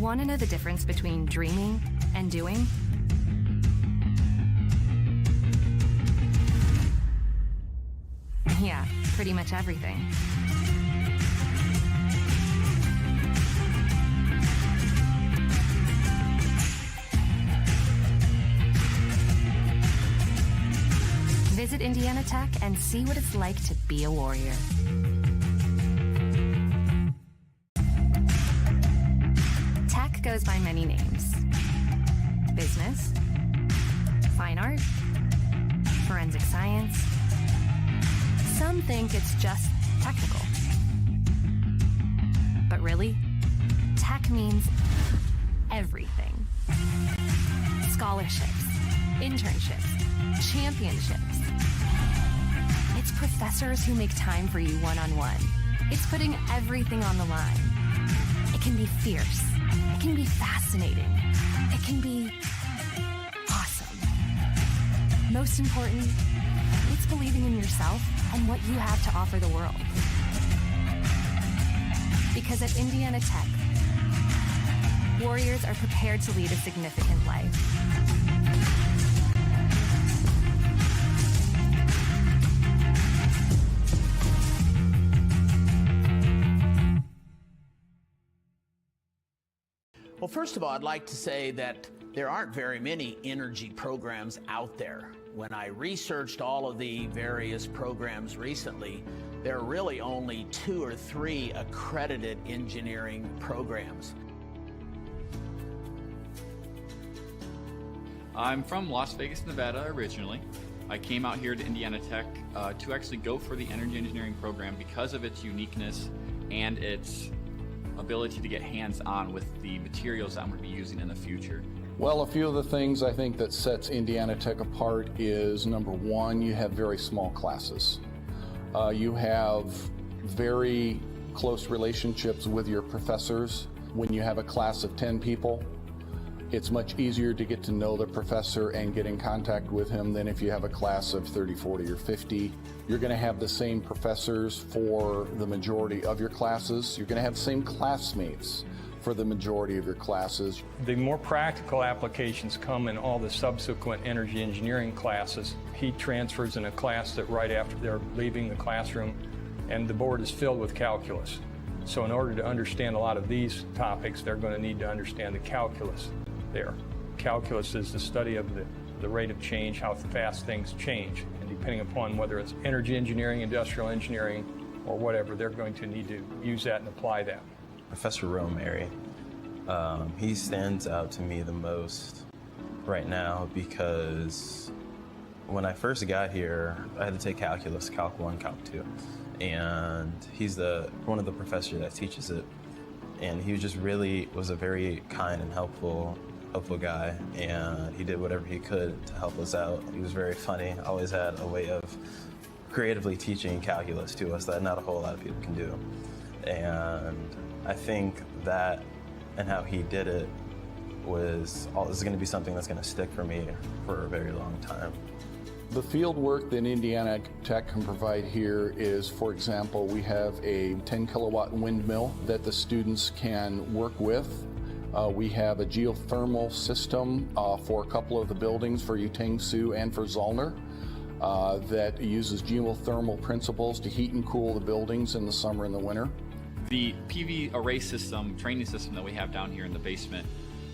Want to know the difference between dreaming and doing? Yeah, pretty much everything. Visit Indiana Tech and see what it's like to be a warrior. Tech goes by many names. Business, fine art, forensic science. Some think it's just technical. But really, tech means everything. Scholarships, internships, championships. It's professors who make time for you one-on-one. It's putting everything on the line. It can be fierce. It can be fascinating. It can be awesome. Most important, it's believing in yourself and what you have to offer the world. Because at Indiana Tech, warriors are prepared to lead a significant life. Well, first of all, I'd like to say that there aren't very many energy programs out there. When I researched all of the various programs recently, there are really only 2 or 3 accredited engineering programs. I'm from Las Vegas, Nevada originally. I came out here to Indiana Tech to actually go for the energy engineering program because of its uniqueness and its ability to get hands-on with the materials that I'm going to be using in the future. Well, a few of the things I think that sets Indiana Tech apart is, number one, you have very small classes. You have very close relationships with your professors. When you have a class of 10 people, it's much easier to get to know the professor and get in contact with him than if you have a class of 30, 40, or 50. You're going to have the same professors for the majority of your classes. You're going to have the same classmates for the majority of your classes. The more practical applications come in all the subsequent energy engineering classes. He transfers in a class that right after they're leaving the classroom, and the board is filled with calculus. So in order to understand a lot of these topics, they're going to need to understand the calculus there. Calculus is the study of the rate of change, how fast things change. And depending upon whether it's energy engineering, industrial engineering, or whatever, they're going to need to use that and apply that. Professor Romary, he stands out to me the most right now because when I first got here, I had to take calculus, Calc 1, Calc 2, and he's one of the professors that teaches it, and he was a very kind and helpful guy, and he did whatever he could to help us out. He was very funny, always had a way of creatively teaching calculus to us that not a whole lot of people can do. And I think that and how he did it is going to be something that's going to stick for me for a very long time. The field work that Indiana Tech can provide here is, for example, we have a 10 kilowatt windmill that the students can work with. We have a geothermal system for a couple of the buildings, for Utang-Sioux and for Zollner, that uses geothermal principles to heat and cool the buildings in the summer and the winter. The PV array system, training system that we have down here in the basement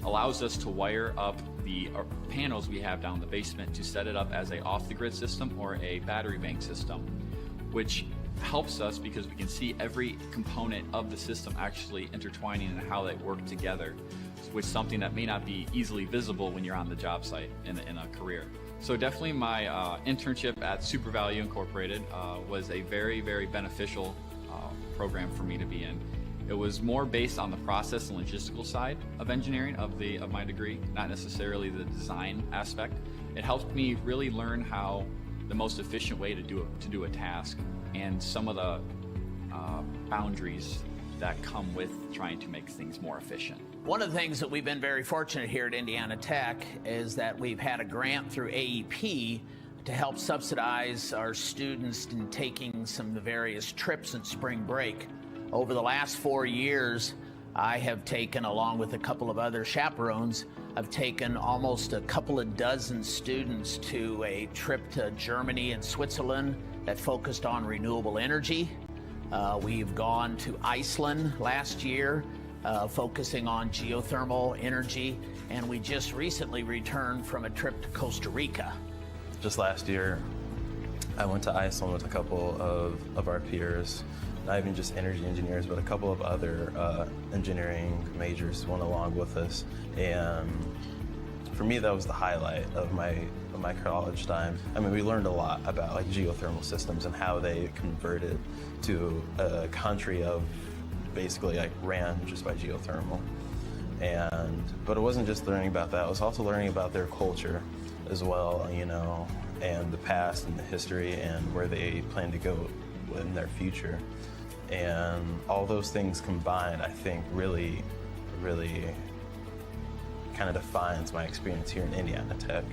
allows us to wire up the panels we have down in the basement to set it up as a off-the-grid system or a battery bank system, which helps us because we can see every component of the system actually intertwining and how they work together, which is something that may not be easily visible when you're on the job site in a career. So definitely my internship at Super Value Incorporated was a very, very beneficial program for me to be in. It was more based on the process and logistical side of engineering of my degree, not necessarily the design aspect. It helped me really learn how the most efficient way to do a task and some of the boundaries that come with trying to make things more efficient. One of the things that we've been very fortunate here at Indiana Tech is that we've had a grant through AEP to help subsidize our students in taking some of the various trips in spring break. Over the last 4 years, I have taken, along with a couple of other chaperones, I've taken almost a couple of dozen students to a trip to Germany and Switzerland that focused on renewable energy. We've gone to Iceland last year, focusing on geothermal energy, and we just recently returned from a trip to Costa Rica. Just last year, I went to Iceland with a couple of our peers, not even just energy engineers, but a couple of other engineering majors went along with us. And for me, that was the highlight of my college time. I mean, we learned a lot about like geothermal systems and how they converted to a country of basically like ran just by geothermal. But it wasn't just learning about that, it was also learning about their culture as well, you know, and the past and the history and where they plan to go in their future. And all those things combined, I think really kind of defines my experience here in Indiana Tech.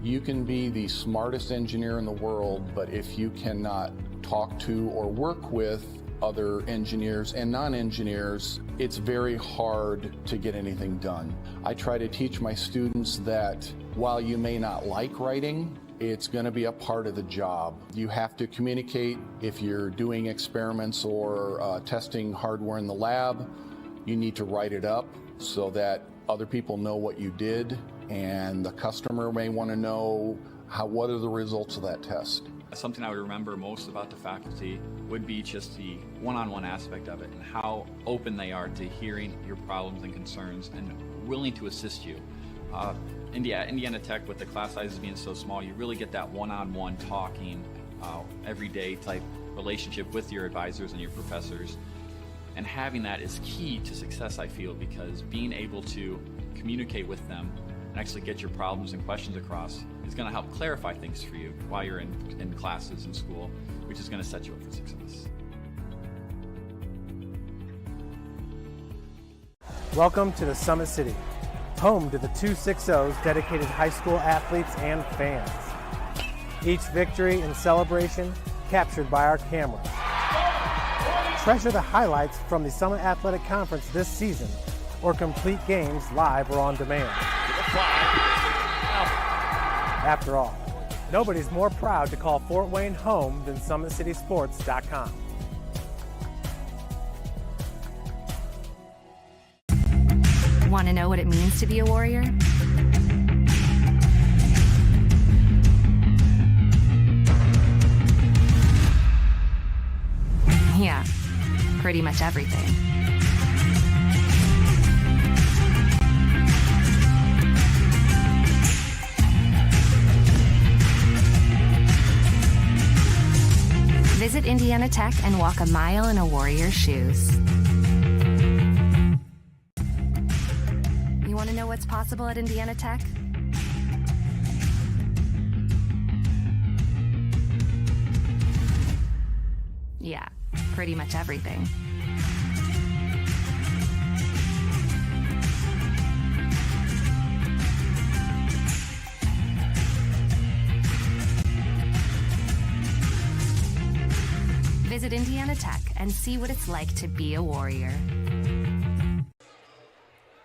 You can be the smartest engineer in the world, but if you cannot talk to or work with other engineers and non-engineers, it's very hard to get anything done. I try to teach my students that while you may not like writing, it's going to be a part of the job. You have to communicate. If you're doing experiments or testing hardware in the lab, you need to write it up so that other people know what you did, and the customer may want to know what are the results of that test. Something I would remember most about the faculty would be just the one-on-one aspect of it and how open they are to hearing your problems and concerns and willing to assist you. Indiana Tech, with the class sizes being so small, you really get that one-on-one talking, everyday type relationship with your advisors and your professors. And having that is key to success, I feel, because being able to communicate with them and actually get your problems and questions across is going to help clarify things for you while you're in classes in school, which is going to set you up for success. Welcome to the Summit City, home to the 260's dedicated high school athletes and fans. Each victory and celebration captured by our cameras. Treasure the highlights from the Summit Athletic Conference this season, or complete games live or on demand. After all, nobody's more proud to call Fort Wayne home than SummitCitySports.com. Want to know what it means to be a warrior? Yeah, pretty much everything. Visit Indiana Tech and walk a mile in a warrior's shoes. You want to know what's possible at Indiana Tech? Yeah, pretty much everything. Visit Indiana Tech and see what it's like to be a warrior.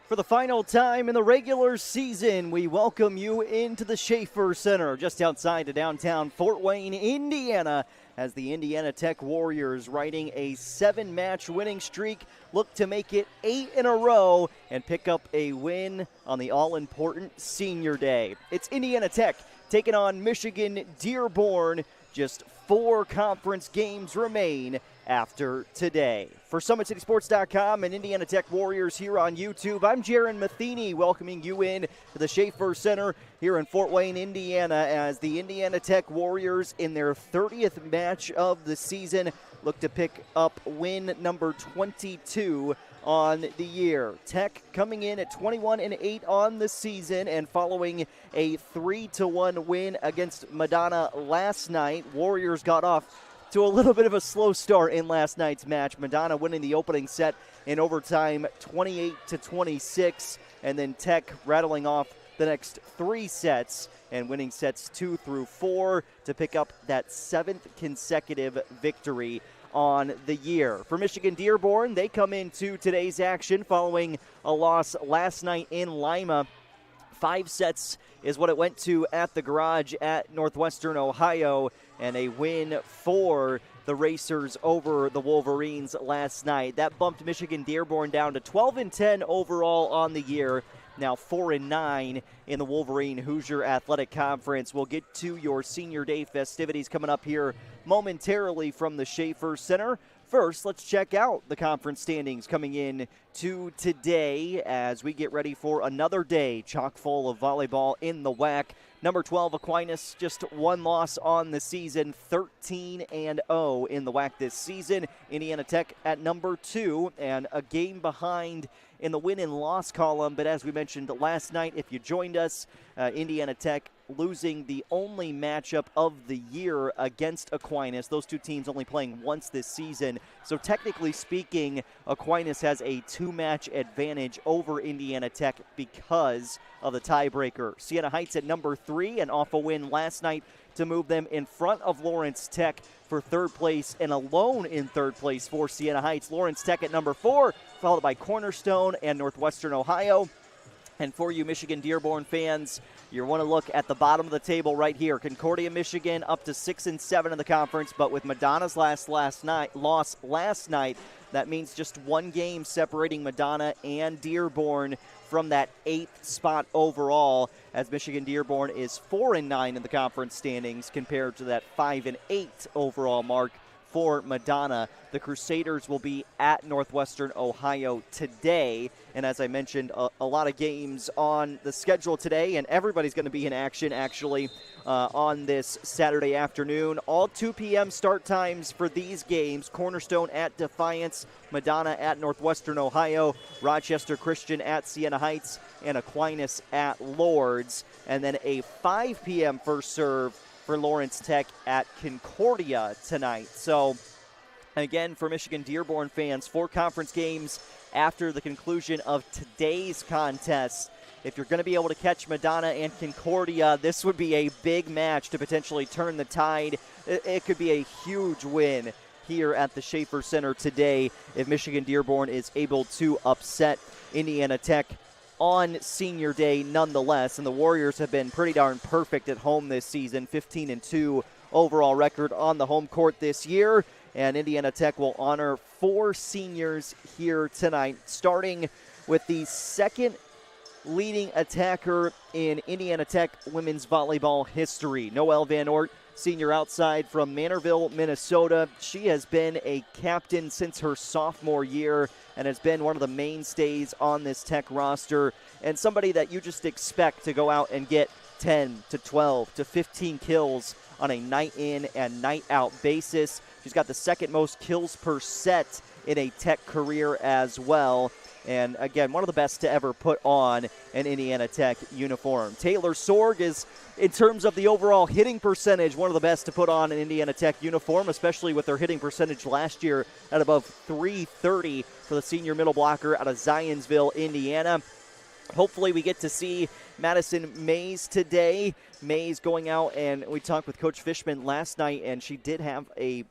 For the final time in the regular season, we welcome you into the Schaefer Center just outside of downtown Fort Wayne, Indiana, as the Indiana Tech Warriors, riding a 7-match winning streak, look to make it 8 in a row and pick up a win on the all-important Senior Day. It's Indiana Tech taking on Michigan Dearborn. Just 4 conference games remain after today. For SummitCitySports.com and Indiana Tech Warriors here on YouTube, I'm Jaron Matheny, welcoming you in to the Schaefer Center here in Fort Wayne, Indiana, as the Indiana Tech Warriors, in their 30th match of the season, look to pick up win number 22 on the year. Tech coming in at 21-8 on the season, and following a 3-1 win against Madonna last night, Warriors got off to a little bit of a slow start in last night's match. Madonna winning the opening set in overtime 28-26, and then Tech rattling off the next 3 sets and winning sets 2 through 4 to pick up that 7th consecutive victory on the year. For Michigan Dearborn, they come into today's action following a loss last night in Lima. 5 sets is what it went to at the Garage at Northwestern Ohio, and a win for the Racers over the Wolverines last night. That bumped Michigan Dearborn down to 12-10 overall on the year. Now 4-9 in the Wolverine Hoosier Athletic Conference. We'll get to your Senior Day festivities coming up here momentarily from the Schaefer Center. First, let's check out the conference standings coming in to today as we get ready for another day chock full of volleyball in the WAC. Number 12, Aquinas, just 1 loss on the season, 13-0 in the WAC this season. Indiana Tech at number 2 and a game behind in the win and loss column. But as we mentioned last night, if you joined us, Indiana Tech losing the only matchup of the year against Aquinas. Those 2 teams only playing once this season. So technically speaking, Aquinas has a 2-match advantage over Indiana Tech because of the tiebreaker. Siena Heights at number 3, an awful win last night to move them in front of Lawrence Tech for 3rd place, and alone in 3rd place for Siena Heights. Lawrence Tech at number 4, followed by Cornerstone and Northwestern Ohio. And for you Michigan Dearborn fans, you want to look at the bottom of the table right here. Concordia, Michigan up to 6-7 in the conference, but with Madonna's loss last night, that means just 1 game separating Madonna and Dearborn from that 8th spot overall, as Michigan Dearborn is 4-9 in the conference standings compared to that 5-8 overall mark for Madonna. The Crusaders will be at Northwestern Ohio today, and as I mentioned, a lot of games on the schedule today, and everybody's going to be in action actually on this Saturday afternoon. All 2 p.m. start times for these games. Cornerstone at Defiance, Madonna at Northwestern Ohio, Rochester Christian at Siena Heights, and Aquinas at Lourdes, and then a 5 p.m. first serve for Lawrence Tech at Concordia tonight. So, again, for Michigan Dearborn fans, 4 conference games after the conclusion of today's contest. If you're going to be able to catch Madonna and Concordia, this would be a big match to potentially turn the tide. It could be a huge win here at the Schaefer Center today if Michigan Dearborn is able to upset Indiana Tech on Senior Day nonetheless. And the Warriors have been pretty darn perfect at home this season, 15-2 overall record on the home court this year. And Indiana Tech will honor 4 seniors here tonight, starting with the 2nd leading attacker in Indiana Tech women's volleyball history, Noelle Van Ort, senior outside from Manorville, Minnesota. She has been a captain since her sophomore year and has been one of the mainstays on this Tech roster, and somebody that you just expect to go out and get 10 to 12 to 15 kills on a night in and night out basis. She's got the 2nd most kills per set in a Tech career as well. And again, one of the best to ever put on an Indiana Tech uniform. Taylor Sorg is, in terms of the overall hitting percentage, one of the best to put on an Indiana Tech uniform, especially with their hitting percentage last year at above .330 for the senior middle blocker out of Zionsville, Indiana. Hopefully we get to see Madison Mays today. Mays going out, and we talked with Coach Fishman last night, and she did have a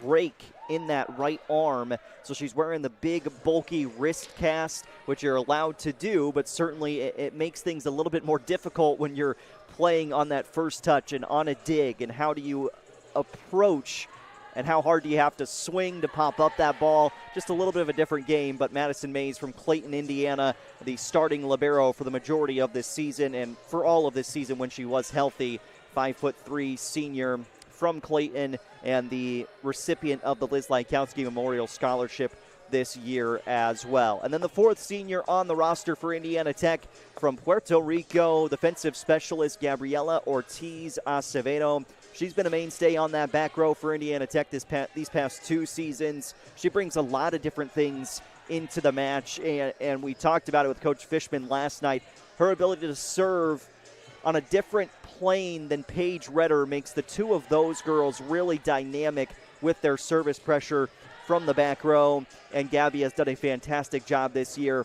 break in that right arm, so she's wearing the big bulky wrist cast, which you're allowed to do, but certainly it makes things a little bit more difficult when you're playing on that first touch and on a dig, and how do you approach and how hard do you have to swing to pop up that ball. Just a little bit of a different game, but Madison Mays from Clayton, Indiana, the starting libero for the majority of this season and for all of this season when she was healthy, 5'3" senior from Clayton, and the recipient of the Liz Lykowski Memorial Scholarship this year as well. And then the 4th senior on the roster for Indiana Tech from Puerto Rico, defensive specialist Gabriela Ortiz Acevedo. She's been a mainstay on that back row for Indiana Tech these past 2 seasons. She brings a lot of different things into the match, and we talked about it with Coach Fishman last night. Her ability to serve on a different plane than Paige Redder makes the 2 of those girls really dynamic with their service pressure from the back row, and Gabby has done a fantastic job this year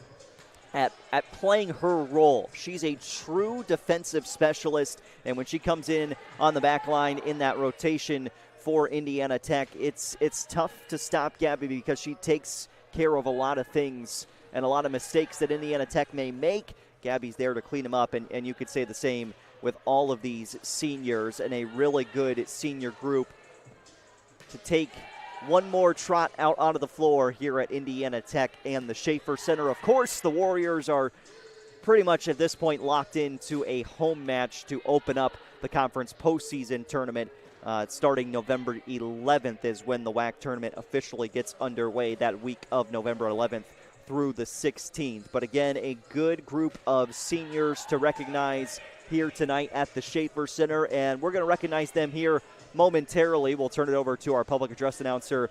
at playing her role. She's a true defensive specialist, and when she comes in on the back line in that rotation for Indiana Tech, it's tough to stop Gabby because she takes care of a lot of things and a lot of mistakes that Indiana Tech may make. Gabby's there to clean them up, and you could say the same with all of these seniors and a really good senior group to take one more trot out onto the floor here at Indiana Tech and the Schaefer Center. Of course, the Warriors are pretty much at this point locked into a home match to open up the conference postseason tournament. Starting November 11th is when the WAC tournament officially gets underway, that week of November 11th through the 16th. But again, a good group of seniors to recognize here tonight at the Schaefer Center, and we're going to recognize them here momentarily. We'll turn it over to our public address announcer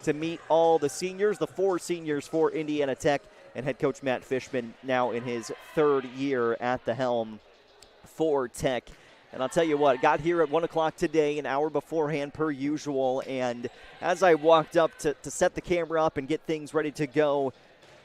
to meet all the seniors, the 4 seniors for Indiana Tech, and head coach Matt Fishman now in his 3rd year at the helm for Tech. And I'll tell you what, got here at 1 o'clock today, an hour beforehand per usual, and as I walked up to set the camera up and get things ready to go,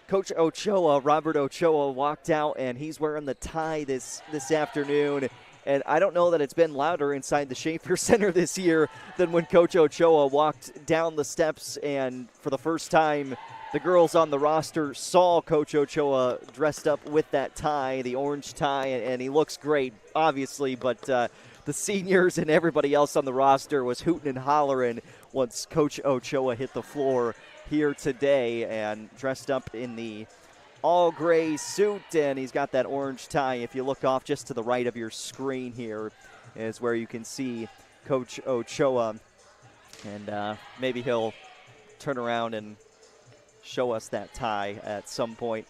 Coach Ochoa, Robert Ochoa, walked out, and he's wearing the tie this afternoon. And I don't know that it's been louder inside the Schaefer Center this year than when Coach Ochoa walked down the steps, and for the first time, the girls on the roster saw Coach Ochoa dressed up with that tie, the orange tie, and he looks great, obviously, but the seniors and everybody else on the roster was hooting and hollering once Coach Ochoa hit the floor here today and dressed up in the all-gray suit, and he's got that orange tie. If you look off just to the right of your screen here is where you can see Coach Ochoa, and maybe he'll turn around and show us that tie at some point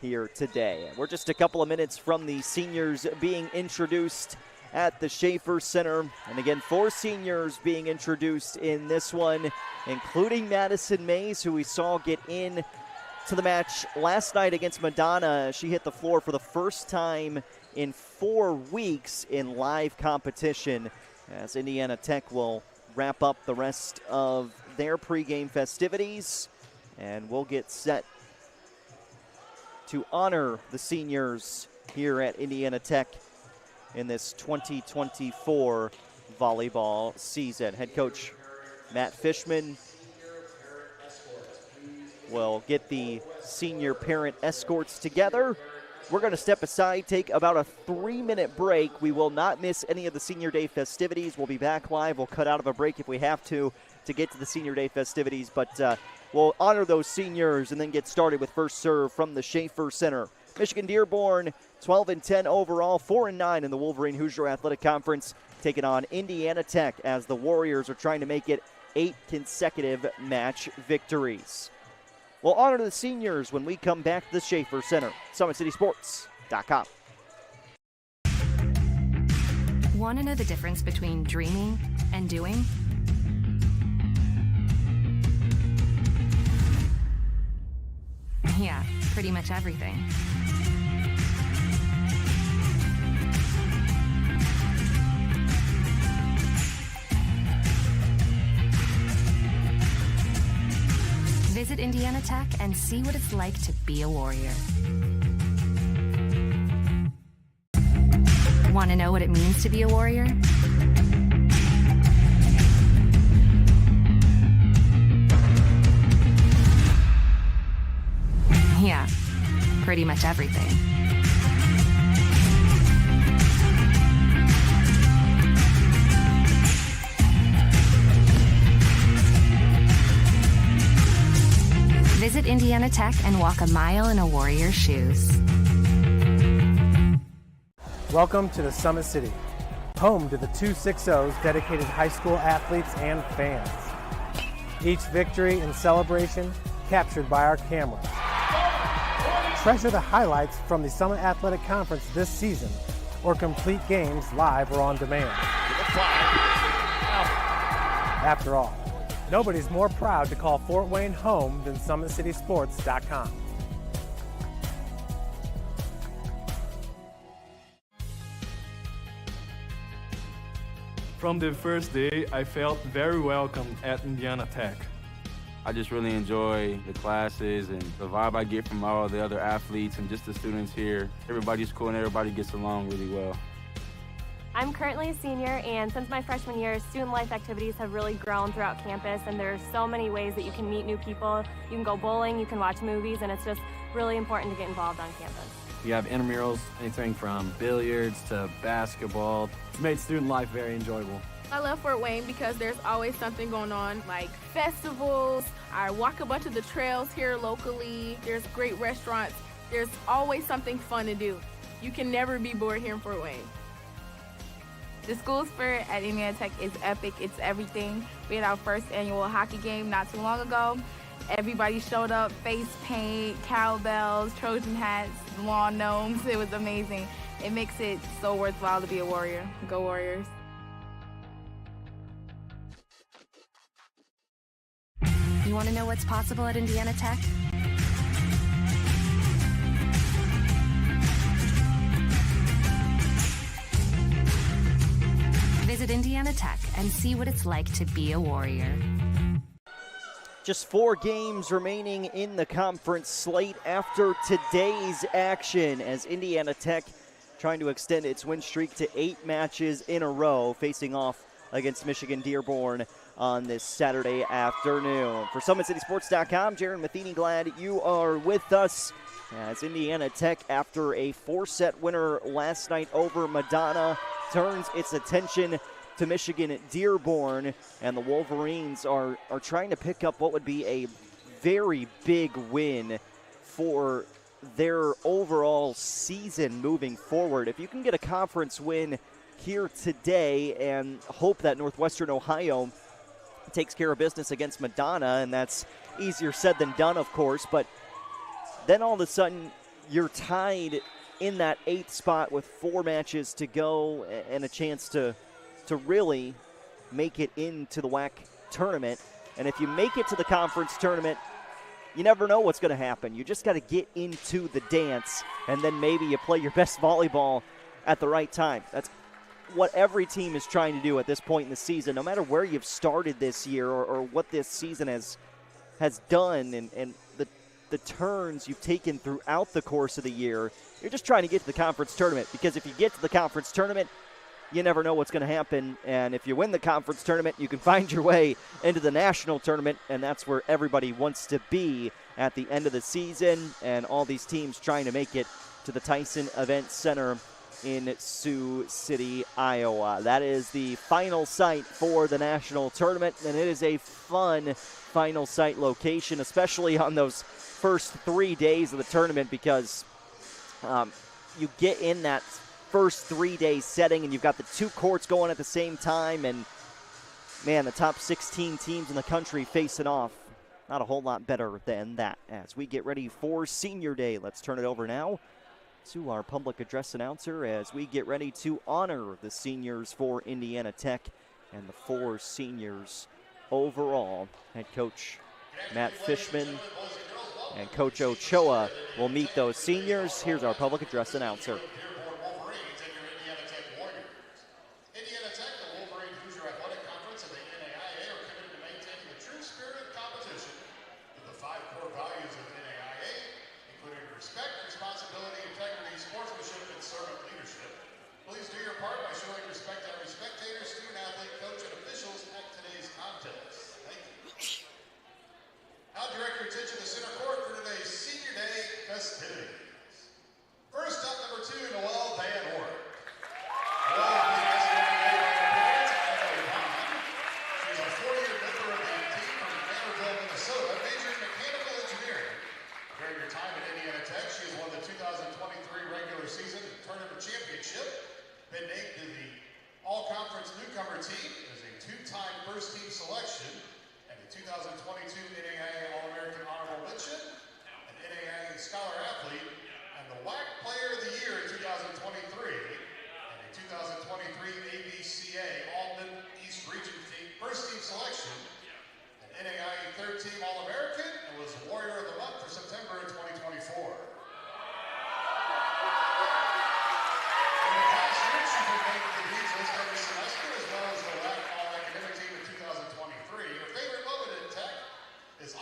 here today. We're just a couple of minutes from the seniors being introduced at the Schaefer Center. And again, 4 seniors being introduced in this one, including Madison Mays, who we saw get in to the match last night against Madonna. She hit the floor for the first time in 4 weeks in live competition, as Indiana Tech will wrap up the rest of their pregame festivities, and we'll get set to honor the seniors here at Indiana Tech in this 2024 volleyball season. Head coach Matt Fishman will get the senior parent escorts together. We're going to step aside, take about a 3-minute break. We will not miss any of the Senior Day festivities. We'll be back live. We'll cut out of a break if we have to get to the Senior Day festivities, but we'll honor those seniors and then get started with first serve from the Schaefer Center. Michigan-Dearborn, 12-10 overall, 4-9 in the Wolverine Hoosier Athletic Conference, taking on Indiana Tech as the Warriors are trying to make it 8 consecutive match victories. We'll honor the seniors when we come back to the Schaefer Center. SummitCitySports.com. Want to know the difference between dreaming and doing? Yeah, pretty much everything. Visit Indiana Tech and see what it's like to be a Warrior. Want to know what it means to be a Warrior? Yeah, pretty much everything. Visit Indiana Tech and walk a mile in a Warrior's shoes. Welcome to the Summit City, home to the 260's dedicated high school athletes and fans. Each victory and celebration captured by our camera. Treasure the highlights from the Summit Athletic Conference this season, or complete games live or on demand. After all, nobody's more proud to call Fort Wayne home than SummitCitySports.com. From the first day, I felt very welcome at Indiana Tech. I just really enjoy the classes and the vibe I get from all the other athletes and just the students here. Everybody's cool and everybody gets along really well. I'm currently a senior, and since my freshman year, student life activities have really grown throughout campus, and there are so many ways that you can meet new people. You can go bowling, you can watch movies, and it's just really important to get involved on campus. We have intramurals, anything from billiards to basketball. It's made student life very enjoyable. I love Fort Wayne because there's always something going on, like festivals. I walk a bunch of the trails here locally. There's great restaurants. There's always something fun to do. You can never be bored here in Fort Wayne. The school spirit at Indiana Tech is epic. It's everything. We had our first annual hockey game not too long ago. Everybody showed up, face paint, cowbells, Trojan hats, lawn gnomes. It was amazing. It makes it so worthwhile to be a Warrior. Go Warriors. You want to know what's possible at Indiana Tech? Visit Indiana Tech and see what it's like to be a Warrior. Just 4 games remaining in the conference slate after today's action as Indiana Tech trying to extend its win streak to 8 matches in a row, facing off against Michigan Dearborn on this Saturday afternoon. For SummitCitySports.com, Jaron Matheny, glad you are with us as Indiana Tech, after a 4-set winner last night over Madonna, turns its attention to Michigan Dearborn, and the Wolverines are trying to pick up what would be a very big win for their overall season moving forward. If you can get a conference win here today and hope that Northwestern Ohio takes care of business against Madonna, and that's easier said than done, of course, but then all of a sudden you're tied in that 8th spot with 4 matches to go and a chance to really make it into the WAC tournament. And if you make it to the conference tournament, you never know what's going to happen. You just got to get into the dance, and then maybe you play your best volleyball at the right time. That's what every team is trying to do at this point in the season, no matter where you've started this year or what this season has done and the turns you've taken throughout the course of the year. You're just trying to get to the conference tournament, because if you get to the conference tournament, you never know what's going to happen. And if you win the conference tournament, you can find your way into the national tournament, and that's where everybody wants to be at the end of the season. And all these teams trying to make it to the Tyson Event Center in Sioux City, Iowa. That is the final site for the national tournament, and it is a fun final site location, especially on those first 3 days of the tournament, because you get in that first 3-day setting and you've got the 2 courts going at the same time, and man, the top 16 teams in the country facing off. Not a whole lot better than that. As we get ready for Senior Day, let's turn it over now to our public address announcer as we get ready to honor the seniors for Indiana Tech and the 4 seniors overall. Head coach Matt Fishman and Coach Ochoa will meet those seniors. Here's our public address announcer. Is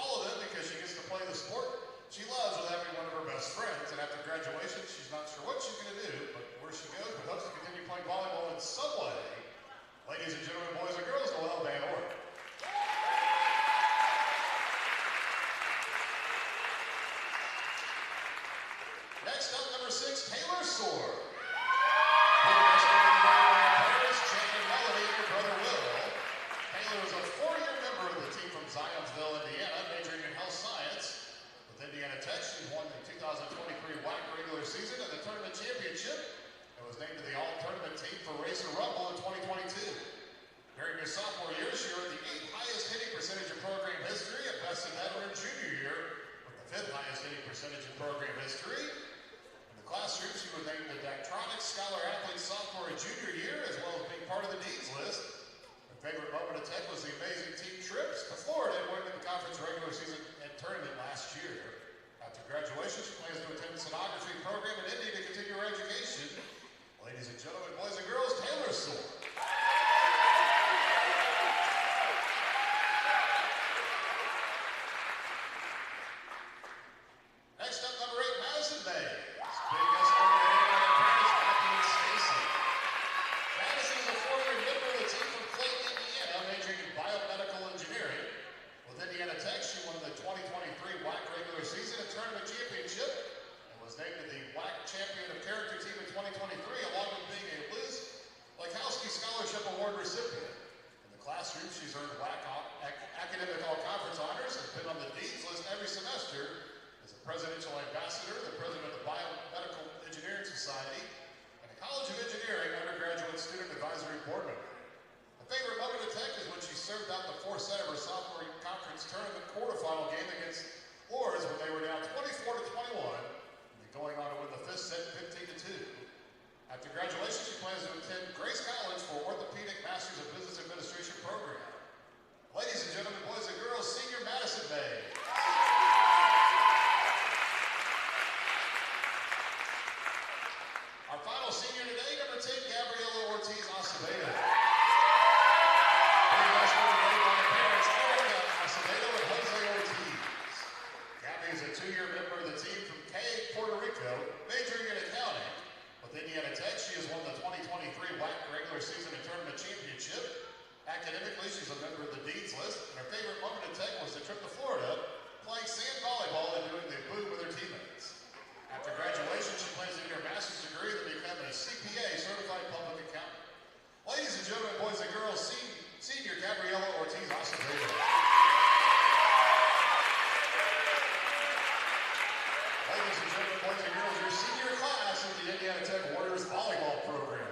conference tournament quarterfinal game against Lourdes when they were down 24-21, and going on to win the fifth set 15-2. After graduation, she plans to attend Grace College for Orthopedic Masters of Business Administration program. Ladies and gentlemen, boys and girls, senior Madison Bay. Our final senior today, number 10, Gabriela Ortiz Acevedo. Being ushered today by her parents, Erica Acevedo and Jose Ortiz. Gabby is a 2-year member of the team from Cayuga, Puerto Rico, majoring in accounting. With Indiana Tech, she has won the 2023 WAC regular season and tournament championship. Academically, she's a member of the Dean's List, and her favorite moment at Tech was the trip to Florida, playing sand volleyball and doing the boo with her teammates. After graduation, she plans to get her master's degree to become a CPA, Certified Public Accountant. Ladies and gentlemen, boys and girls, senior Gabriela Ortiz Acevedo. Ladies and gentlemen, boys and girls, your senior class of the Indiana Tech Warriors volleyball program.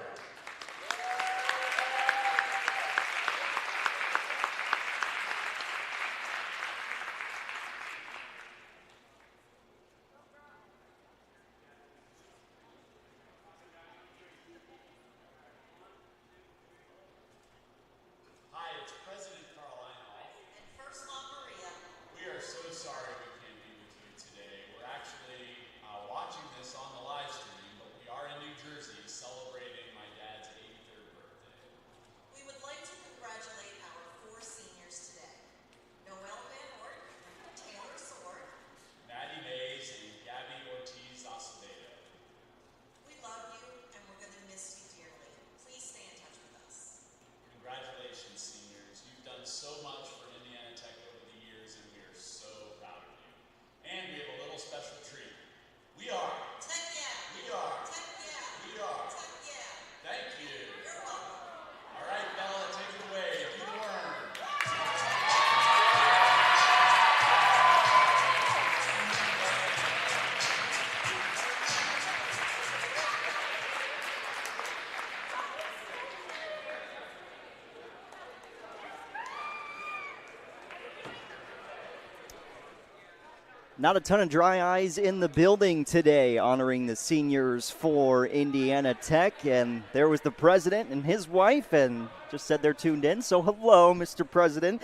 Not a ton of dry eyes in the building today honoring the seniors for Indiana Tech. And there was the president and his wife, and just said they're tuned in. So hello, Mr. President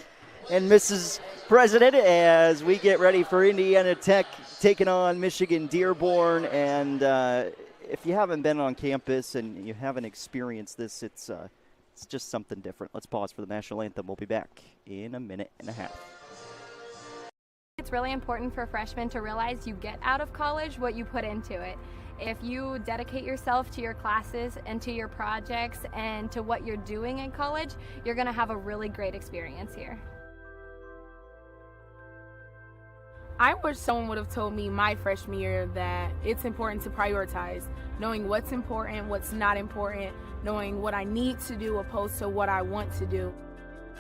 and Mrs. President, as we get ready for Indiana Tech taking on Michigan-Dearborn. And if you haven't been on campus and you haven't experienced this, it's just something different. Let's pause for the national anthem. We'll be back in a minute and a half. It's really important for freshmen to realize you get out of college what you put into it. If you dedicate yourself to your classes and to your projects and to what you're doing in college, you're going to have a really great experience here. I wish someone would have told me my freshman year that it's important to prioritize, knowing what's important, what's not important, knowing what I need to do opposed to what I want to do.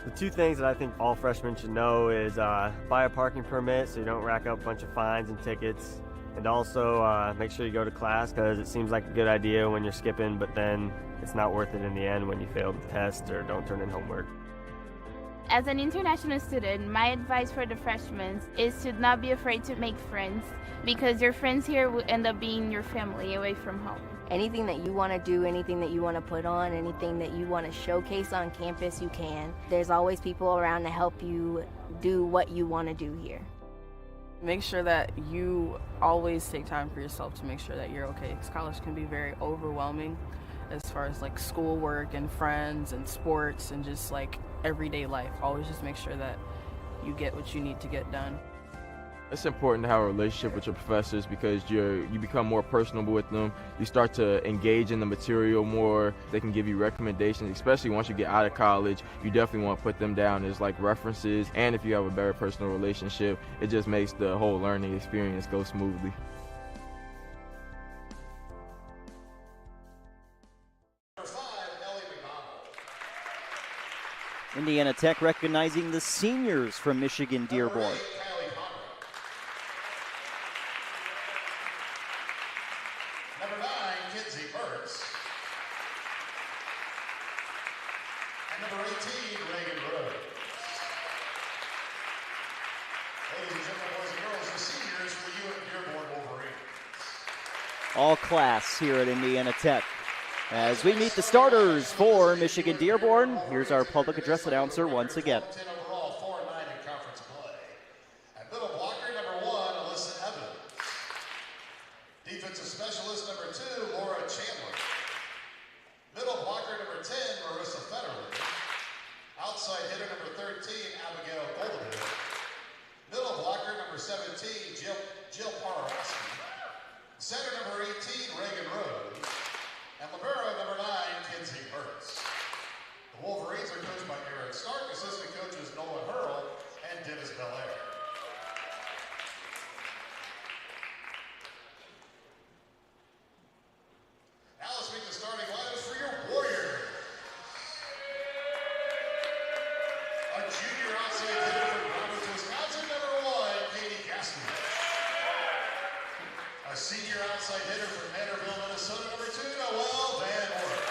The two things that I think all freshmen should know is buy a parking permit so you don't rack up a bunch of fines and tickets, and also make sure you go to class, because it seems like a good idea when you're skipping, but then it's not worth it in the end when you fail the test or don't turn in homework. As an international student, my advice for the freshmen is to not be afraid to make friends, because your friends here will end up being your family away from home. Anything that you want to do, anything that you want to put on, anything that you want to showcase on campus, you can. There's always people around to help you do what you want to do here. Make sure that you always take time for yourself to make sure that you're okay, because college can be very overwhelming as far as like schoolwork and friends and sports and just like everyday life. Always just make sure that you get what you need to get done. It's important to have a relationship with your professors, because you become more personable with them. You start to engage in the material more. They can give you recommendations, especially once you get out of college. You definitely want to put them down as like references. And if you have a better personal relationship, it just makes the whole learning experience go smoothly. Indiana Tech recognizing the seniors from Michigan-Dearborn. all class here at Indiana Tech. As we meet the starters for Michigan Dearborn, here's our public address announcer once again. Defensive specialist number 2, Laura Chandler. Middle blocker number 10, Marissa Federer. Outside hitter number 13, Abigail Goldenberg. Middle blocker number 17, Jill Parowski. Center number 18, Reagan Rose. And libero number 9, Kinsey Burtz. The Wolverines are coached by Eric Stark, assistant coaches Nolan Hurl and Dennis Belair. Now let's meet the starting lineups for your Warriors. A junior outside hitter from Providence, Wisconsin, number 1, Katie Gaston. A senior outside hitter from Manderville, Minnesota, number 2, Noelle Van Ork.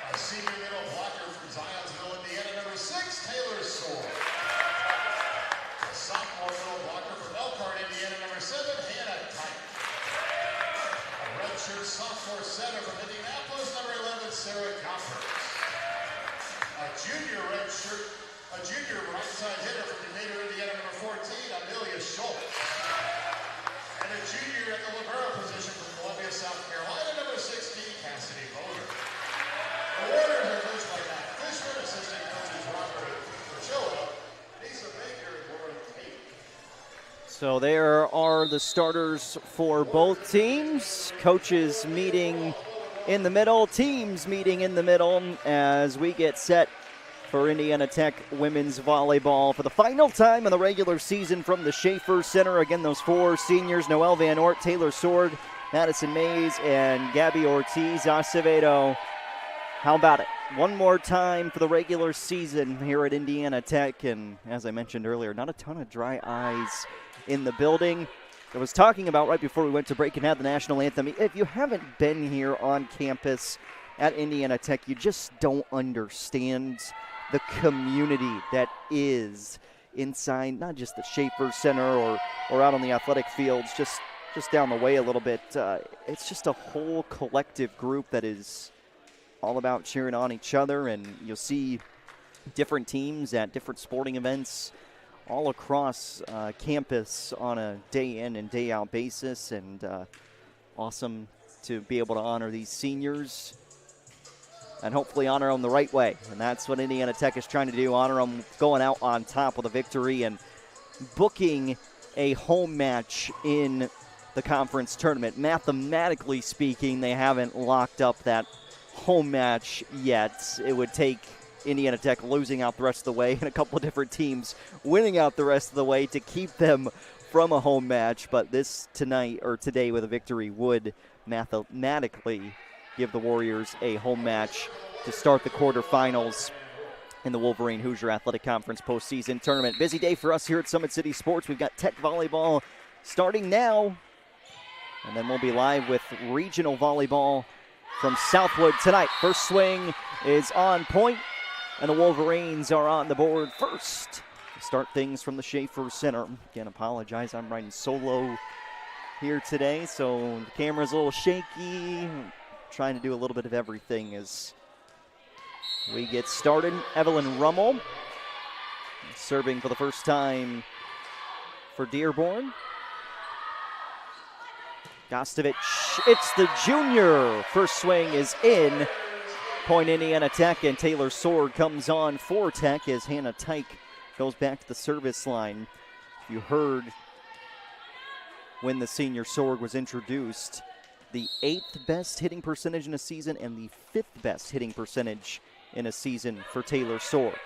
A senior middle blocker from Zionsville, Indiana, number 6, Taylor Sword. A sophomore middle blocker from Elkhart, Indiana, number 7, Hannah Kite. Redshirt sophomore center from Indianapolis, number 11, Sarah Coppers. A junior right side hitter from Decatur, Indiana, number 14, Amelia Schultz. And a junior at the libero position from Columbia, South Carolina, number 16, Cassidy Boger. The Warriors are coached by Matt Fishman, assistant coaches Robert Ochoa, Lisa Baker, and Lauren Tate. So there are the starters for both teams. Coaches meeting in the middle, teams meeting in the middle as we get set for Indiana Tech women's volleyball for the final time in the regular season from the Schaefer Center. Again, those 4 seniors, Noelle Van Ort, Taylor Sword, Madison Mays, and Gabby Ortiz Acevedo. How about it? One more time for the regular season here at Indiana Tech. And as I mentioned earlier, not a ton of dry eyes in the building. I was talking about right before we went to break and had the national anthem. If you haven't been here on campus at Indiana Tech, you just don't understand the community that is inside, not just the Schaefer Center or out on the athletic fields, just down the way a little bit. It's just a whole collective group that is all about cheering on each other, and you'll see different teams at different sporting events all across campus on a day in and day out basis, and awesome to be able to honor these seniors and hopefully honor them the right way. And that's what Indiana Tech is trying to do, honor them going out on top with a victory and booking a home match in the conference tournament. Mathematically speaking, they haven't locked up that home match yet. It would take Indiana Tech losing out the rest of the way and a couple of different teams winning out the rest of the way to keep them from a home match. But this today with a victory would mathematically give the Warriors a home match to start the quarterfinals in the Wolverine Hoosier Athletic Conference postseason tournament. Busy day for us here at Summit City Sports. We've got Tech volleyball starting now, and then we'll be live with regional volleyball from Southwood tonight. First swing is on point, and the Wolverines are on the board first to start things from the Schaefer Center. Again, apologize, I'm riding solo here today, so the camera's a little shaky. Trying to do a little bit of everything as we get started. Evelyn Rummel serving for the first time for Dearborn. Gostovic, it's the junior. First swing is in. Point Indiana Tech, and Taylor Sword comes on for Tech as Hannah Tyke goes back to the service line. You heard when the senior Sword was introduced, the 8th best hitting percentage in a season and the 5th best hitting percentage in a season for Taylor Sword.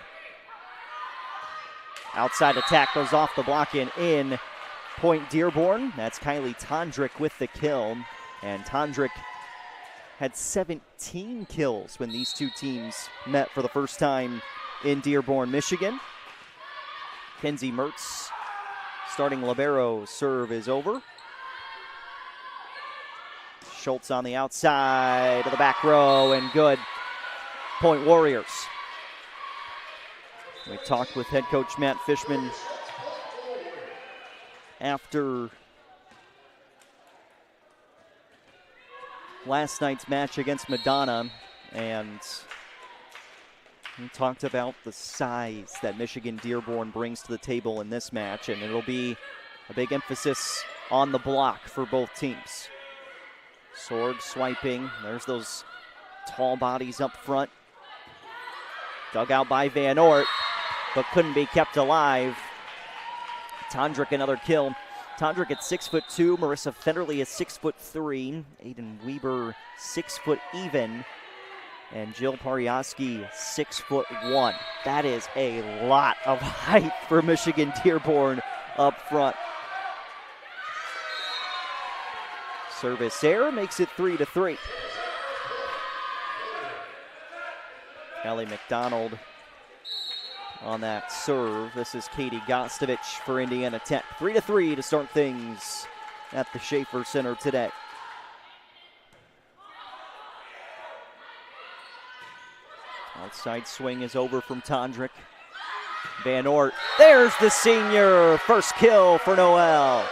Outside attack goes off the block and in. Point Dearborn. That's Kylie Tondrick with the kill. And Tondrick had 17 kills when these two teams met for the first time in Dearborn, Michigan. Kenzie Mertz starting libero serve is over. Schultz on the outside of the back row, and good. Point Warriors. We talked with head coach Matt Fishman after last night's match against Madonna, and we talked about the size that Michigan-Dearborn brings to the table in this match, and it'll be a big emphasis on the block for both teams. Sorg swiping. There's those tall bodies up front. Dug out by Van Oort, but couldn't be kept alive. Tondrick another kill. Tondrick at 6'2", Marissa Federle is 6'3", Aiden Weber 6 foot even, and Jill Pariaski 6'1". That is a lot of height for Michigan-Dearborn up front. Service error makes it 3-3. Ellie McDonald on that serve. This is Katie Gostovich for Indiana Tech. 3-3 to start things at the Schaefer Center today. Outside swing is over from Tondrick. Van Oort, there's the senior. First kill for Noel.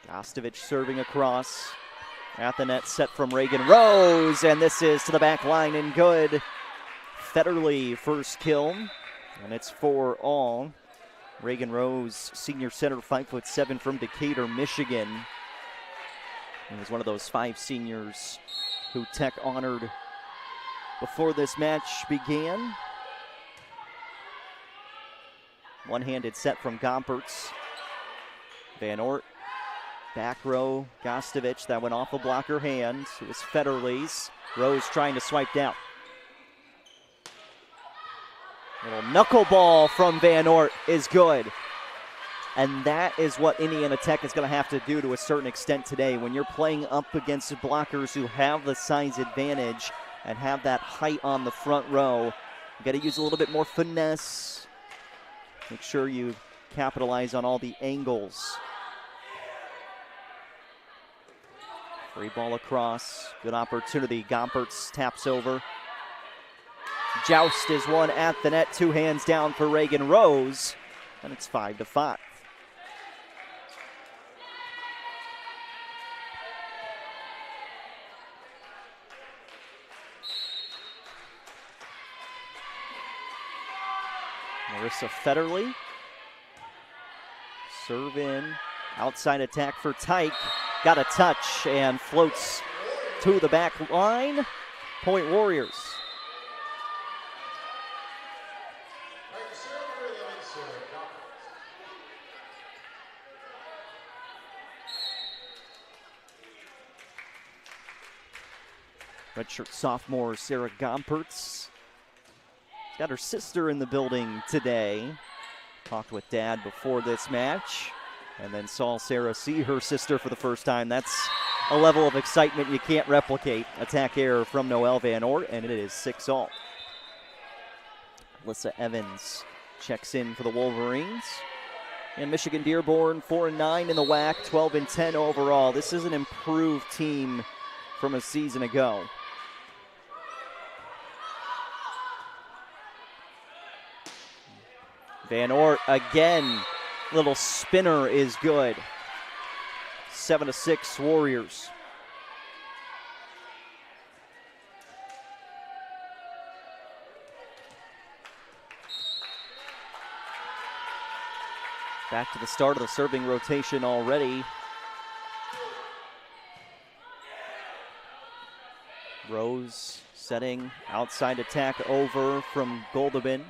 Gostovich serving across. At the net, set from Reagan Rose, and this is to the back line and good. Federle first kill, and it's 4-all. Reagan Rose, senior center, 5'7" from Decatur, Michigan. He was one of those 5 seniors who Tech honored before this match began. One-handed set from Gompertz. Van Oort. Back row, Gostovich, that went off a blocker hand. It was Federle's. Rose trying to swipe down. Little knuckleball from Van Oort is good. And that is what Indiana Tech is going to have to do to a certain extent today. When you're playing up against blockers who have the size advantage and have that height on the front row, you got to use a little bit more finesse. Make sure you capitalize on all the angles. Free ball across, good opportunity. Gompertz taps over. Joust is one at the net, 2 hands down for Reagan Rose, and it's 5-5. Marissa Federle. Serve in, outside attack for Tyke. Got a touch and floats to the back line. Point Warriors. Redshirt sophomore Sarah Gompertz. She's got her sister in the building today. Talked with Dad before this match, and then saw Sarah see her sister for the first time. That's a level of excitement you can't replicate. Attack error from Noelle Van Oort, and it is 6-all. Alyssa Evans checks in for the Wolverines. And Michigan-Dearborn 4-9 in the WAC, 12-10 overall. This is an improved team from a season ago. Van Oort again. Little spinner is good. 7-6 Warriors. Back to the start of the serving rotation already. Rose setting, outside attack over from Goldobin.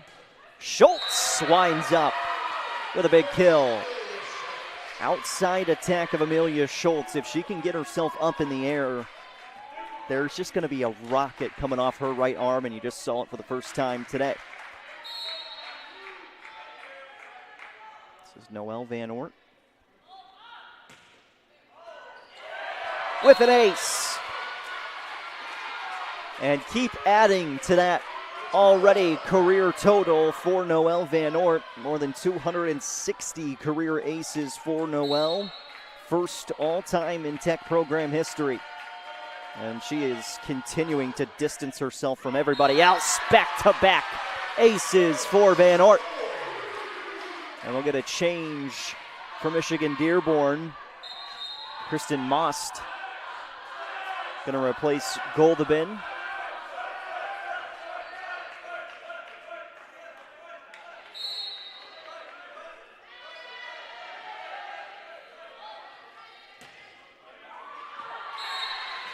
Schultz winds up with a big kill. Outside attack of Amelia Schultz. If she can get herself up in the air, there's just going to be a rocket coming off her right arm, and you just saw it for the first time today. This is Noelle Van Oort with an ace. And keep adding to that already career total for Noelle Van Oort. More than 260 career aces for Noelle. First all-time in Tech program history. And she is continuing to distance herself from everybody else. Back-to-back aces for Van Ort. And we'll get a change for Michigan Dearborn. Kristen Most going to replace Goldabin.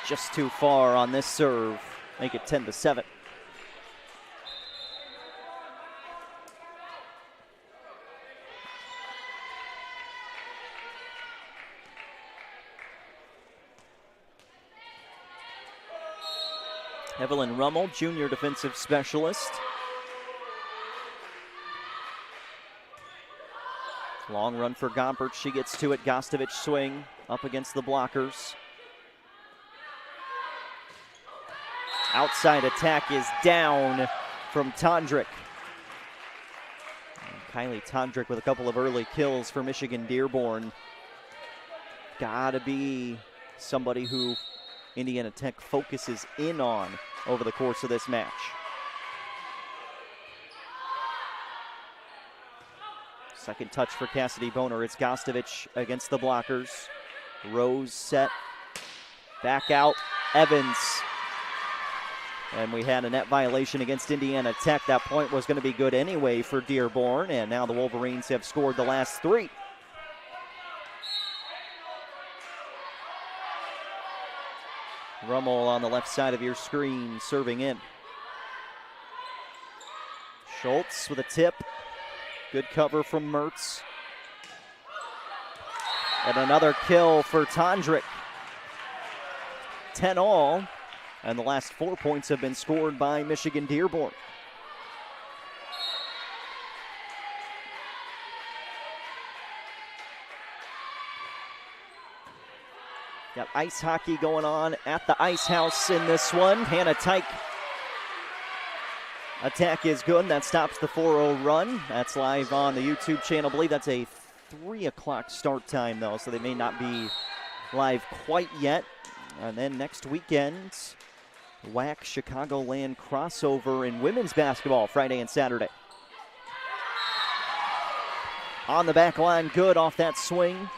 Just too far on this serve. Make it 10-7. Evelyn Rummel, junior defensive specialist. Long run for Gompert. She gets to it. Gostovich swing up against the blockers. Outside attack is down from Tondrick. Kylie Tondrick with a couple of early kills for Michigan Dearborn. Gotta be somebody who Indiana Tech focuses in on over the course of this match. Second touch for Cassidy Boner. It's Gostovich against the blockers. Rose set. Back out. Evans. And we had a net violation against Indiana Tech. That point was going to be good anyway for Dearborn, and now the Wolverines have scored the last three. Rummel on the left side of your screen, serving in. Schultz with a tip. Good cover from Mertz. And another kill for Tondrick. 10-all. And the last 4 points have been scored by Michigan Dearborn. Got ice hockey going on at the Ice House in this one. Hannah Tyke. Attack is good. That stops the 4-0 run. That's live on the YouTube channel. I believe that's a 3 o'clock start time, though, so they may not be live quite yet. And then next weekend, WAC Chicagoland crossover in women's basketball Friday and Saturday. On the back line, good off that swing.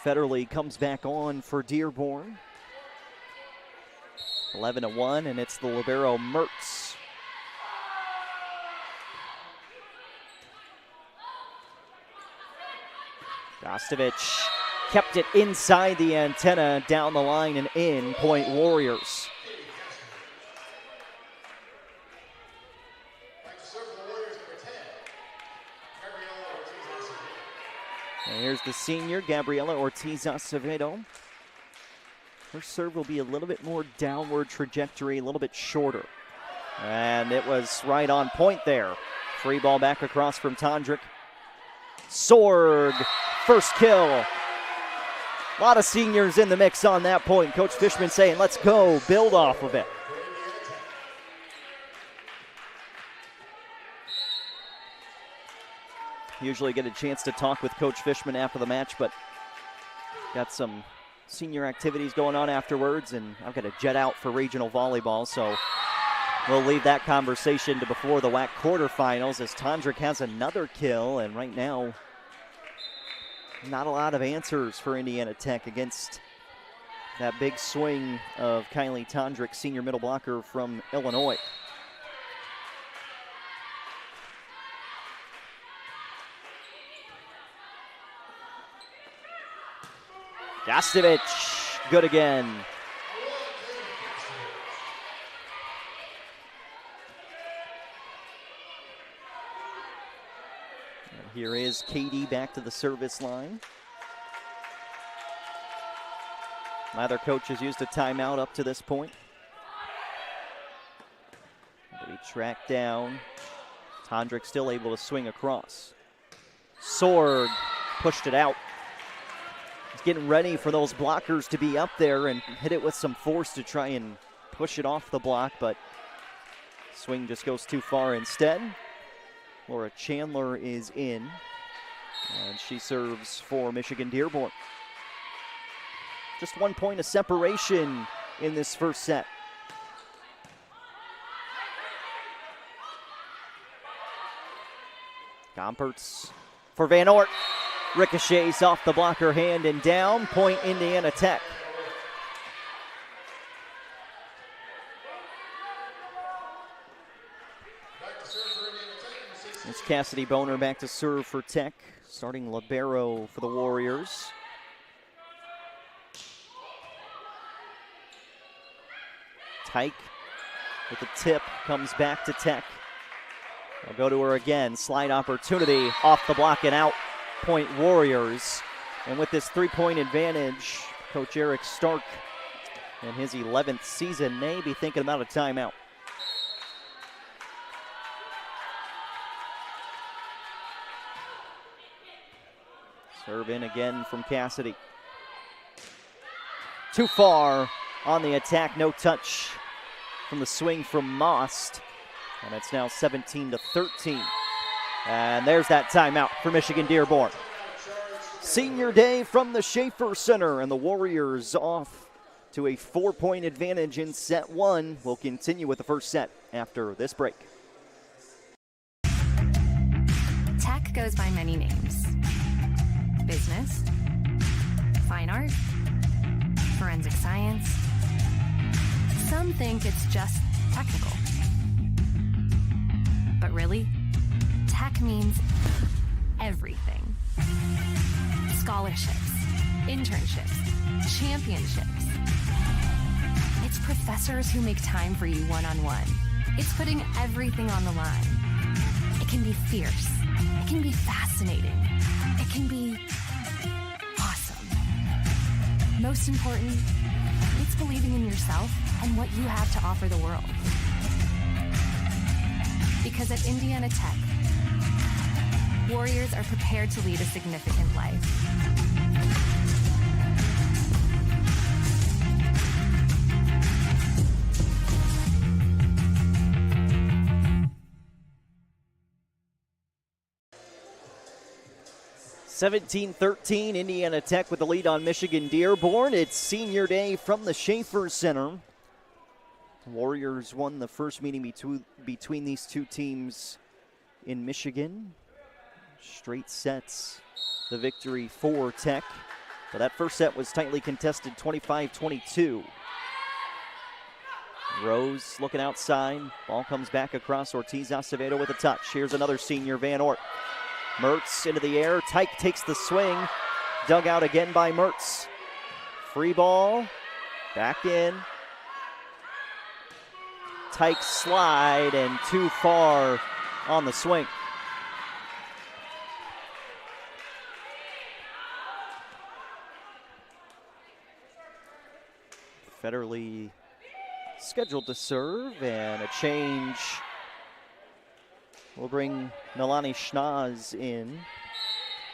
Federley comes back on for Dearborn. 11-1, and it's the libero Mertz. Gostovich kept it inside the antenna, down the line and in. Point Warriors. And here's the senior, Gabriela Ortiz Acevedo. Her serve will be a little bit more downward trajectory, a little bit shorter. And it was right on point there. Free ball back across from Tondrick. Sorg, first kill. A lot of seniors in the mix on that point. Coach Fishman saying, let's go, build off of it. Usually get a chance to talk with Coach Fishman after the match, but got some senior activities going on afterwards, and I've got to jet out for regional volleyball, so we'll leave that conversation to before the WAC quarterfinals as Tondrick has another kill, and right now, not a lot of answers for Indiana Tech against that big swing of Kylie Tondrick, senior middle blocker from Illinois. Gostovich, good again. And here is Katie back to the service line. Neither coach has used a timeout up to this point. But he tracked down. Tondrick still able to swing across. Sorg pushed it out. Getting ready for those blockers to be up there and hit it with some force to try and push it off the block, but swing just goes too far instead. Laura Chandler is in, and she serves for Michigan Dearborn. Just 1 point of separation in this first set. Gompertz for Van Oort. Ricochets off the blocker hand and down. Point Indiana Tech. It's Cassidy Boner back to serve for Tech. Starting libero for the Warriors. Tyke with the tip comes back to Tech. They'll go to her again. Slide opportunity off the block and out. Point Warriors. And with this 3-point advantage, Coach Eric Stark in his 11th season may be thinking about a timeout. Serve in again from Cassidy. Too far on the attack, no touch from the swing from Most. And it's now 17-13. And there's that timeout for Michigan Dearborn. Senior day from the Schaefer Center, and the Warriors off to a 4-point advantage in set one. We'll continue with the first set after this break. Tech goes by many names. Business, fine art, forensic science. Some think it's just technical. But really, tech means everything. Scholarships, internships, championships. It's professors who make time for you one-on-one. It's putting everything on the line. It can be fierce. It can be fascinating. It can be awesome. Most important, it's believing in yourself and what you have to offer the world. Because at Indiana Tech, Warriors are prepared to lead a significant life. (17-13), Indiana Tech with the lead on Michigan Dearborn. It's senior day from the Schaefer Center. Warriors won the first meeting between these two teams in Michigan. Straight sets, the victory for Tech. But that first set was tightly contested, 25-22. Rose looking outside. Ball comes back across. Ortiz Acevedo with a touch. Here's another senior, Van Oort. Mertz into the air. Tyke takes the swing. Dug out again by Mertz. Free ball. Back in. Tyke slide and too far on the swing. Federley scheduled to serve, and a change will bring Nalani Schnaz in.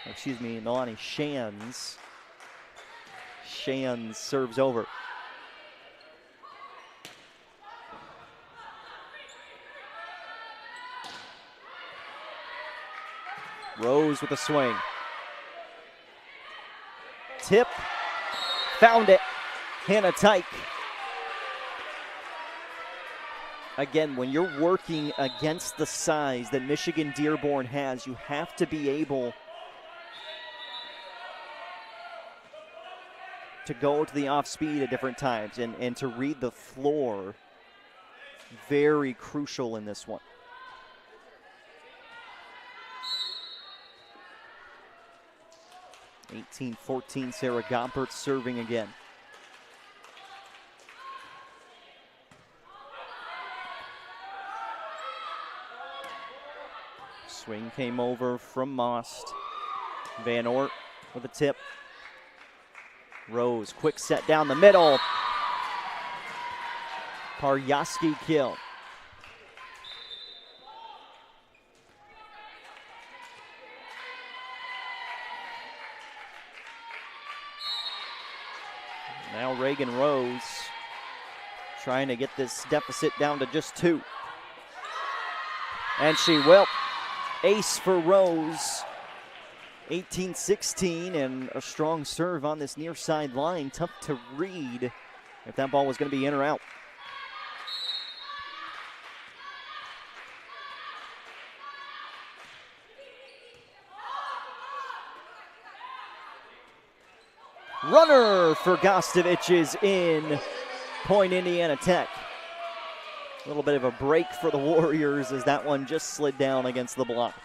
Excuse me, Nalani Shands. Shands serves over. Rose with a swing. Tip. Found it. Hannah Tyke. Again, when you're working against the size that Michigan Dearborn has, you have to be able to go to the off speed at different times and to read the floor. Very crucial in this one. (18-14), Sarah Gompertz serving again. Swing came over from Most. Van Oort with a tip. Rose, quick set down the middle. Paryaski kill. Now Reagan Rose trying to get this deficit down to just 2. And she will. Ace for Rose. 18-16, and a strong serve on this near side line. Tough to read if that ball was going to be in or out. Runner for Gostovich is in. Point Indiana Tech. A little bit of a break for the Warriors as that one just slid down against the block.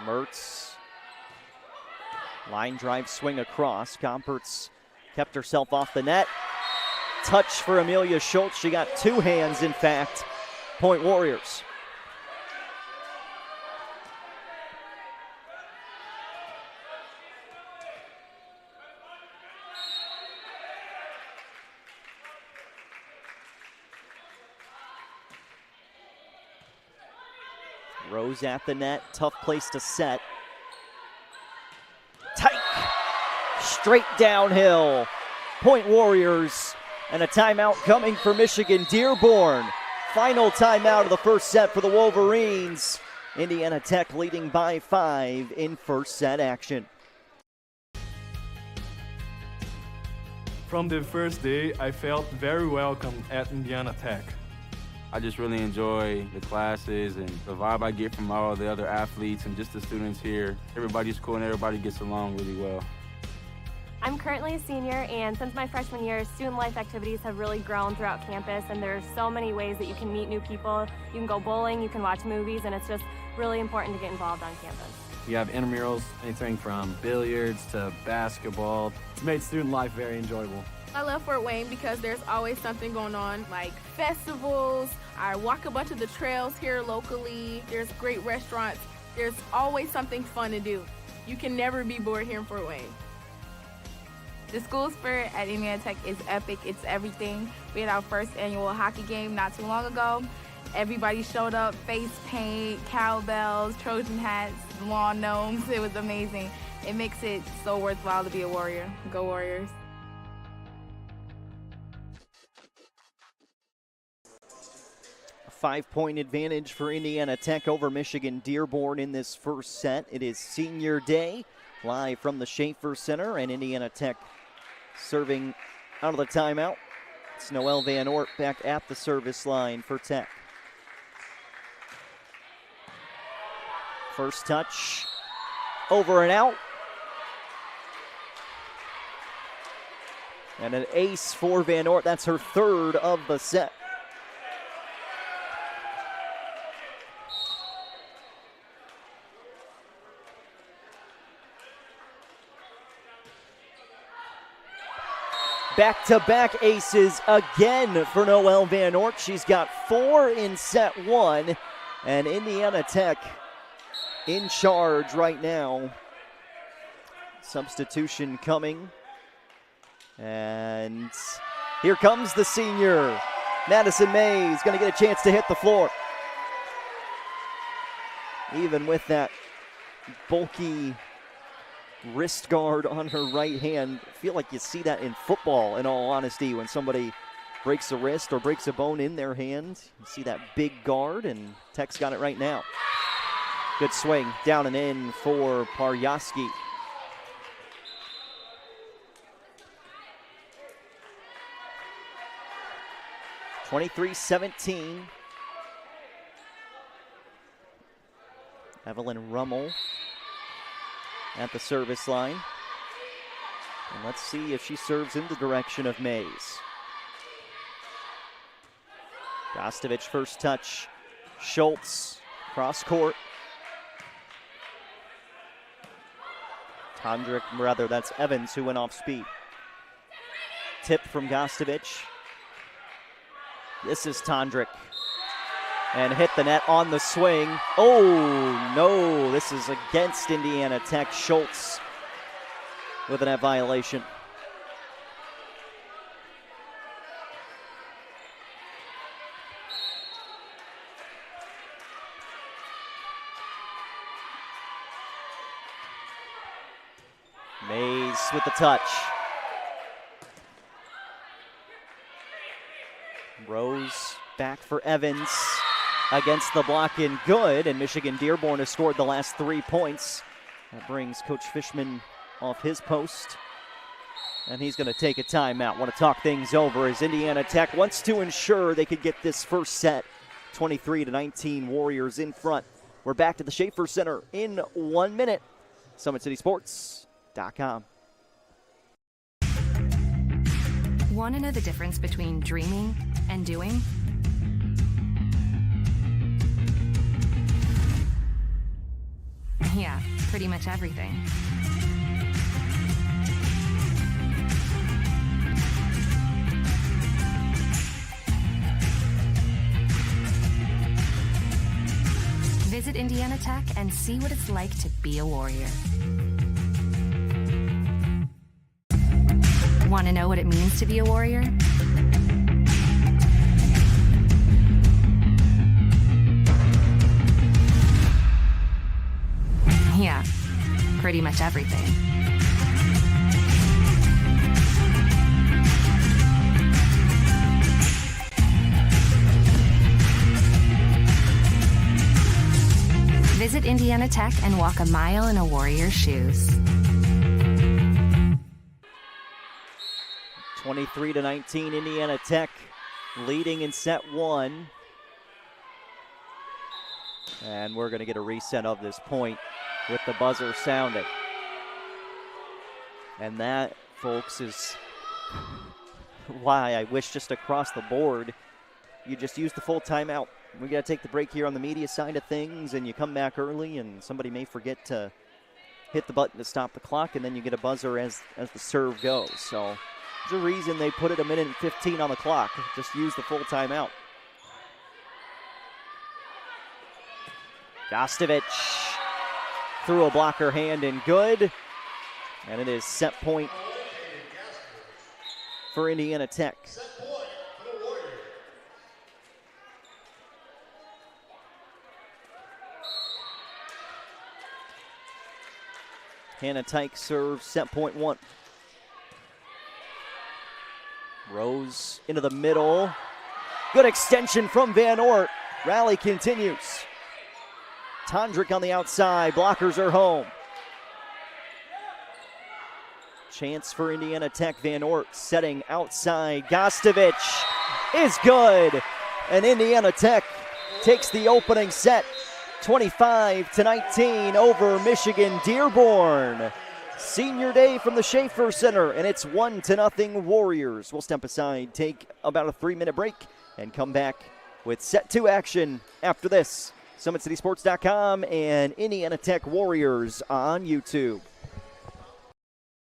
Mertz. Line drive swing across. Gompertz kept herself off the net. Touch for Amelia Schultz. She got two hands, in fact. Point Warriors. Rose at the net. Tough place to set. Tyke. Straight downhill. Point Warriors. And a timeout coming for Michigan Dearborn. Final timeout of the first set for the Wolverines. Indiana Tech leading by 5 in first set action. From the first day, I felt very welcome at Indiana Tech. I just really enjoy the classes and the vibe I get from all the other athletes and just the students here. Everybody's cool and everybody gets along really well. I'm currently a senior, and since my freshman year, student life activities have really grown throughout campus, and there's so many ways that you can meet new people. You can go bowling, you can watch movies, and it's just really important to get involved on campus. We have intramurals, anything from billiards to basketball. It's made student life very enjoyable. I love Fort Wayne because there's always something going on, like festivals. I walk a bunch of the trails here locally. There's great restaurants. There's always something fun to do. You can never be bored here in Fort Wayne. The school spirit at Indiana Tech is epic. It's everything. We had our first annual hockey game not too long ago. Everybody showed up, face paint, cowbells, Trojan hats, lawn gnomes. It was amazing. It makes it so worthwhile to be a Warrior. Go Warriors. A 5-point advantage for Indiana Tech over Michigan Dearborn in this first set. It is senior day, live from the Schaefer Center, and Indiana Tech serving out of the timeout. It's Noelle Van Ort back at the service line for Tech. First touch, over and out. And an ace for Van Ort. That's her third of the set. Back-to-back aces again for Noelle Van Ort. She's got 4 in set 1, and Indiana Tech in charge right now. Substitution coming. And here comes the senior. Madison Mays going to get a chance to hit the floor. Even with that bulky wrist guard on her right hand. I feel like you see that in football, in all honesty, when somebody breaks a wrist or breaks a bone in their hand. You see that big guard, and Tech's got it right now. Good swing, down and in for Paryaski. (23-17). Evelyn Rummel at the service line. And let's see if she serves in the direction of Mays. Gostovich first touch. Schultz cross court. Tondrick, rather, that's Evans who went off speed. Tip from Gostovich. This is Tondrick. And hit the net on the swing. Oh, no. This is against Indiana Tech. Schultz with a net violation. Mays with the touch. Back for Evans against the block and good, and Michigan-Dearborn has scored the last 3 points. That brings Coach Fishman off his post, and he's going to take a timeout. Want to talk things over as Indiana Tech wants to ensure they could get this first set. 23-19 Warriors in front. We're back to the Schaefer Center in 1 minute. SummitCitySports.com. Want to know the difference between dreaming and doing? Yeah, pretty much everything. Visit Indiana Tech and see what it's like to be a Warrior. Want to know what it means to be a Warrior? Yeah, pretty much everything. Visit Indiana Tech and walk a mile in a Warrior's shoes. 23-19 Indiana Tech leading in set 1. And we're going to get a reset of this point with the buzzer sounding. And that, folks, is why I wish just across the board you just use the full timeout. We got to take the break here on the media side of things, and you come back early, and somebody may forget to hit the button to stop the clock, and then you get a buzzer as the serve goes. So there's a reason they put it 1 minute and 15 on the clock. Just use the full timeout. Gostovich threw a blocker hand and good. And it is set point for Indiana Tech. Hannah Tyke serves set point 1. Rose into the middle. Good extension from Van Oort. Rally continues. Tondrick on the outside. Blockers are home. Chance for Indiana Tech. Van Oort setting outside. Gostovich is good. And Indiana Tech takes the opening set 25-19 over Michigan-Dearborn. Senior day from the Schaefer Center, and it's 1-0 Warriors. We'll step aside, take about a 3-minute break, and come back with set 2 action after this. SummitCitySports.com and Indiana Tech Warriors on YouTube.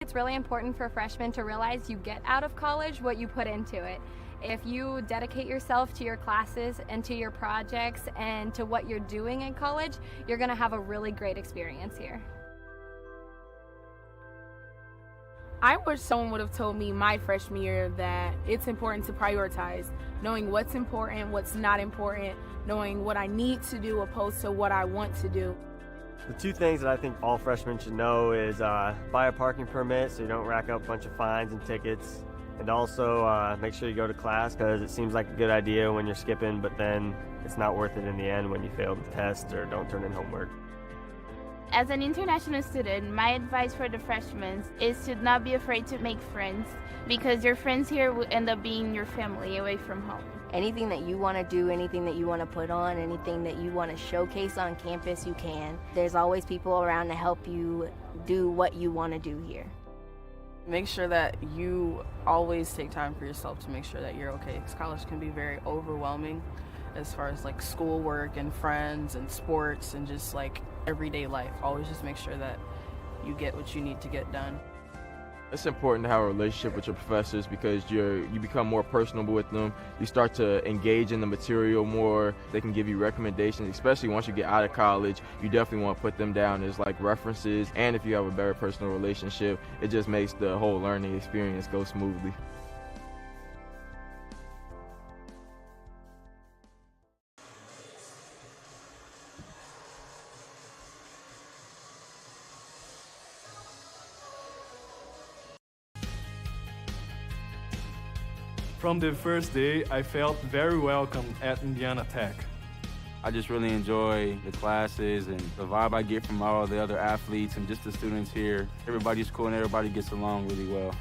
It's really important for freshmen to realize you get out of college what you put into it. If you dedicate yourself to your classes and to your projects and to what you're doing in college, you're going to have a really great experience here. I wish someone would have told me my freshman year that it's important to prioritize, knowing what's important, what's not important, knowing what I need to do opposed to what I want to do. The 2 things that I think all freshmen should know is buy a parking permit so you don't rack up a bunch of fines and tickets. And also make sure you go to class, because it seems like a good idea when you're skipping, but then it's not worth it in the end when you fail the test or don't turn in homework. As an international student, my advice for the freshmen is to not be afraid to make friends, because your friends here will end up being your family away from home. Anything that you want to do, anything that you want to put on, anything that you want to showcase on campus, you can. There's always people around to help you do what you want to do here. Make sure that you always take time for yourself to make sure that you're okay, because college can be very overwhelming as far as like schoolwork and friends and sports and just like everyday life. Always just make sure that you get what you need to get done. It's important to have a relationship with your professors, because you become more personable with them. You start to engage in the material more. They can give you recommendations, especially once you get out of college. You definitely want to put them down as like references. And if you have a better personal relationship, it just makes the whole learning experience go smoothly. From the first day, I felt very welcome at Indiana Tech. I just really enjoy the classes and the vibe I get from all the other athletes and just the students here. Everybody's cool and everybody gets along really well.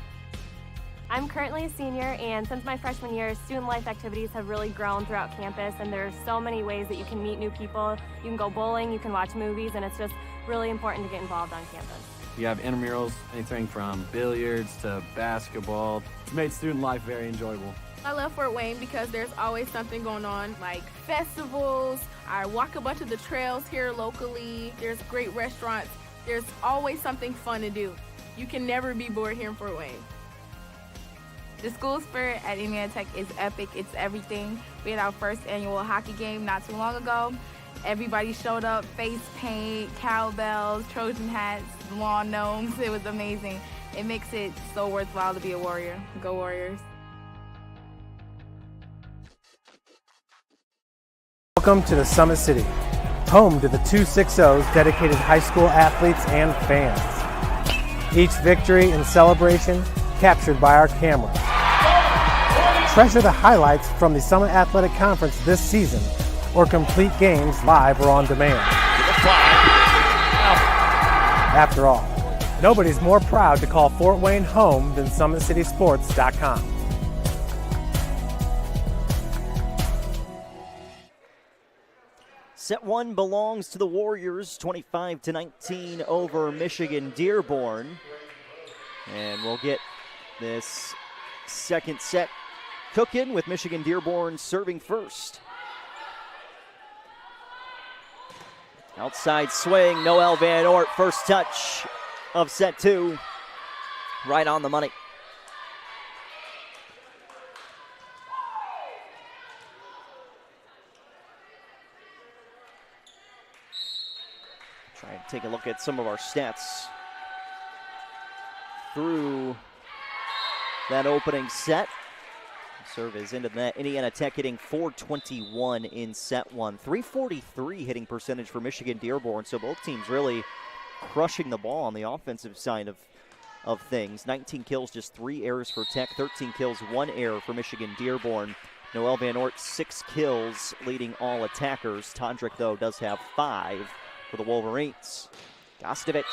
I'm currently a senior, and since my freshman year, student life activities have really grown throughout campus, and there's so many ways that you can meet new people. You can go bowling, you can watch movies, and it's just really important to get involved on campus. You have intramurals, anything from billiards to basketball. It's made student life very enjoyable. I love Fort Wayne because there's always something going on, like festivals. I walk a bunch of the trails here locally. There's great restaurants. There's always something fun to do. You can never be bored here in Fort Wayne. The school spirit at Indiana Tech is epic. It's everything. We had our first annual hockey game not too long ago. Everybody showed up, face paint, cowbells, Trojan hats, lawn gnomes. It was amazing. It makes it so worthwhile to be a Warrior. Go Warriors. Welcome to the Summit City, home to the 260's dedicated high school athletes and fans. Each victory and celebration captured by our camera. Treasure the highlights from the Summit Athletic Conference this season, or complete games live or on demand. After all, nobody's more proud to call Fort Wayne home than SummitCitySports.com. Set one belongs to the Warriors, 25-19 over Michigan Dearborn. And we'll get this second set cooking with Michigan Dearborn serving first. Outside swing, Noel Van Oort, first touch of set two, right on the money. Try and take a look at some of our stats through that opening set. Serve is into the net. Indiana Tech hitting .421 in set one. .343 hitting percentage for Michigan Dearborn. So both teams really crushing the ball on the offensive side of things. 19 kills, just 3 errors for Tech. 13 kills, 1 error for Michigan Dearborn. Noel Van Oort, 6 kills, leading all attackers. Tondrick, though, does have 5 for the Wolverines. Gostovic,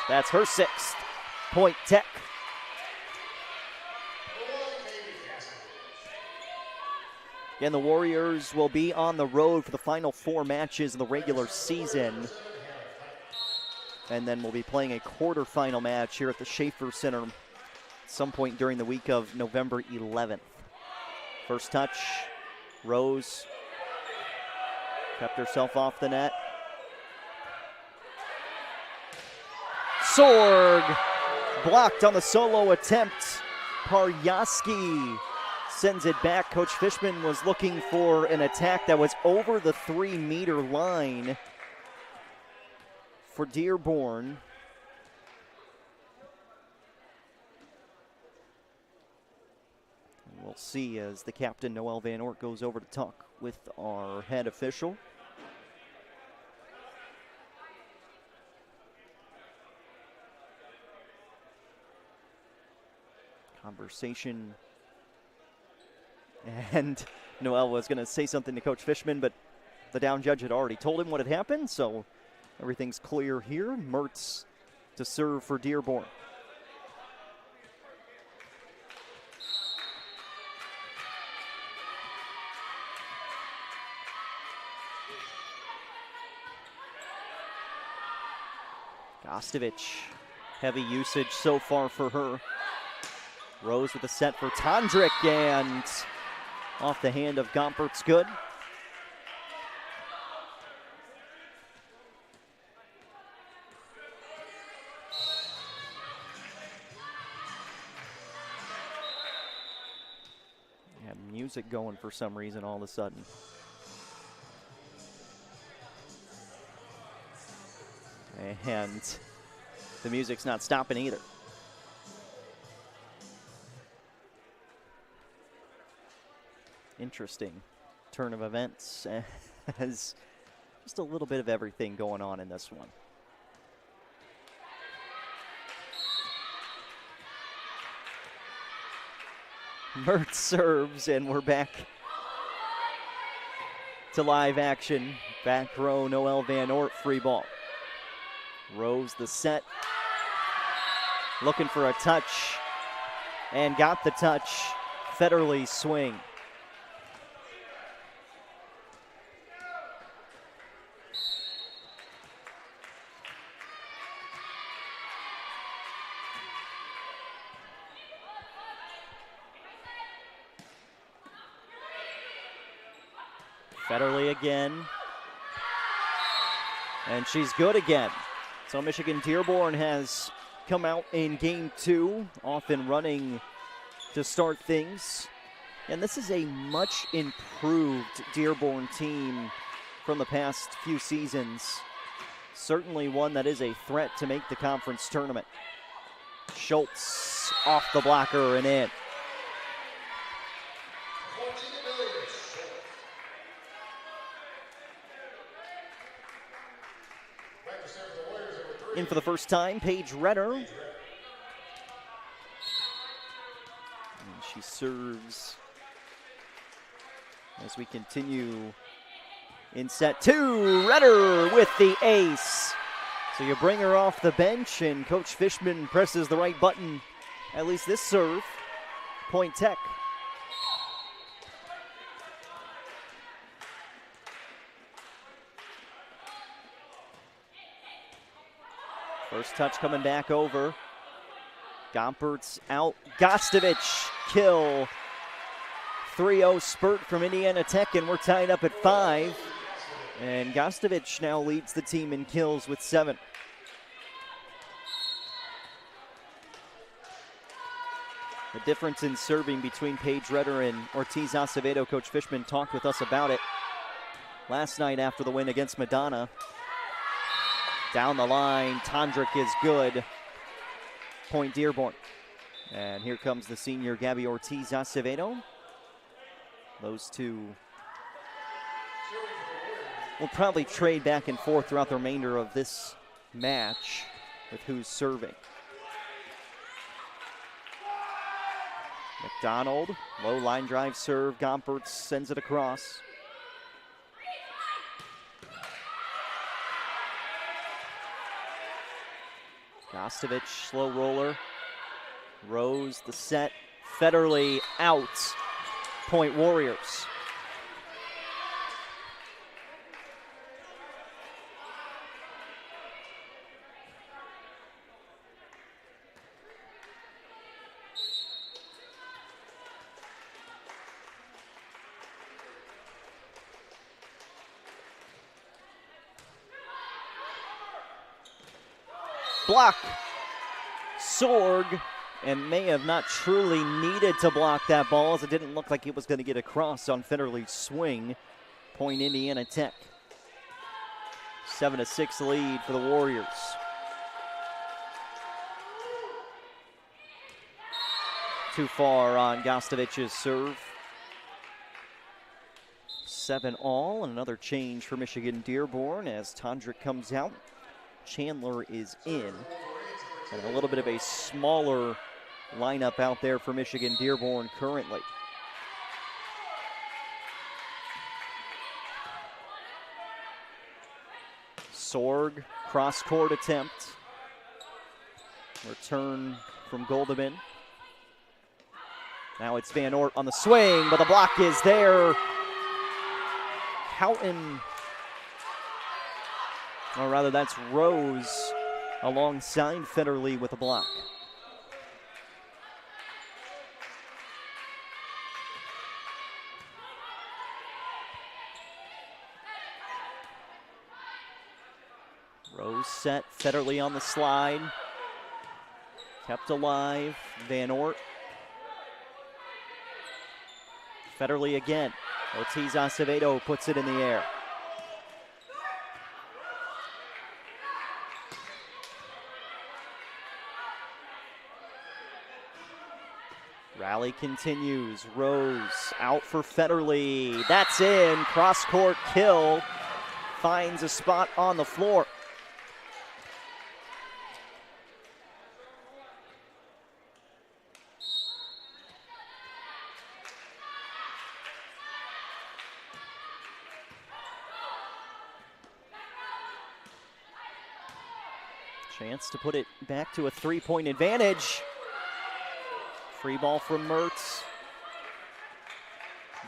that's her 6th. Point Tech. Again, the Warriors will be on the road for the final 4 matches of the regular season. And then we'll be playing a quarterfinal match here at the Schaefer Center at some point during the week of November 11th. First touch, Rose kept herself off the net. Sorg blocked on the solo attempt. Paryaski sends it back. Coach Fishman was looking for an attack that was over the 3-meter line for Dearborn. We'll see as the captain, Noel Van Oort, goes over to talk with our head official. Conversation. And Noel was going to say something to Coach Fishman, but the down judge had already told him what had happened, so everything's clear here. Mertz to serve for Dearborn. Gostovic, heavy usage so far for her. Rose with a set for Tondrick, and off the hand of Gompert's good. Had music going for some reason all of a sudden. And the music's not stopping either. Interesting turn of events as just a little bit of everything going on in this one. Mertz serves, and we're back to live action. Back row, Noel Van Ort, free ball. Rose the set. Looking for a touch, and got the touch. Federle swing. Federle again. And she's good again. So Michigan-Dearborn has come out in game 2, off and running to start things. And this is a much improved Dearborn team from the past few seasons. Certainly one that is a threat to make the conference tournament. Schultz off the blocker and in. In for the first time, Paige Redder. And she serves as we continue in set 2. Redder with the ace. So you bring her off the bench, and Coach Fishman presses the right button. At least this serve. Point Tech. First touch coming back over. Gompert's out. Gostovich kill. 3-0 spurt from Indiana Tech, and we're tied up at 5. And Gostovich now leads the team in kills with 7. The difference in serving between Paige Redder and Ortiz Acevedo, Coach Fishman talked with us about it last night after the win against Madonna. Down the line, Tondrick is good. Point Dearborn. And here comes the senior Gabby Ortiz Acevedo. Those two will probably trade back and forth throughout the remainder of this match with who's serving. McDonald, low line drive serve. Gompert sends it across. Gostovich, slow roller. Rose, the set. Federle out. Point Warriors. Block. Sorg, and may have not truly needed to block that ball, as it didn't look like it was going to get across on Federle's swing. Point Indiana Tech. 7-6 lead for the Warriors. Too far on Gostovich's serve. 7 all, and another change for Michigan-Dearborn as Tondrick comes out. Chandler is in. And a little bit of a smaller lineup out there for Michigan-Dearborn currently. Sorg, cross-court attempt. Return from Goldeman. Now it's Van Ort on the swing, but the block is there. Houghton, or rather that's Rose alongside Federle with a block. Rose set, Federle on the slide. Kept alive, Van Ort. Federle again. Ortiz Acevedo puts it in the air. Rally continues. Rose out for Federle. That's in. Cross-court kill. Finds a spot on the floor. Chance to put it back to a 3-point advantage. Free ball from Mertz.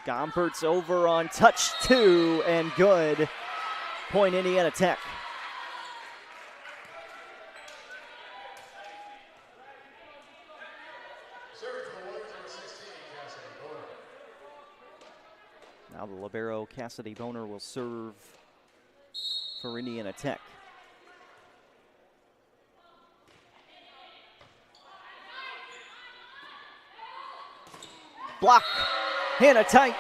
Gompert's over on touch 2 and good. Point Indiana Tech. Now the libero Cassidy Boner will serve for Indiana Tech. Block. Hannah Tyke.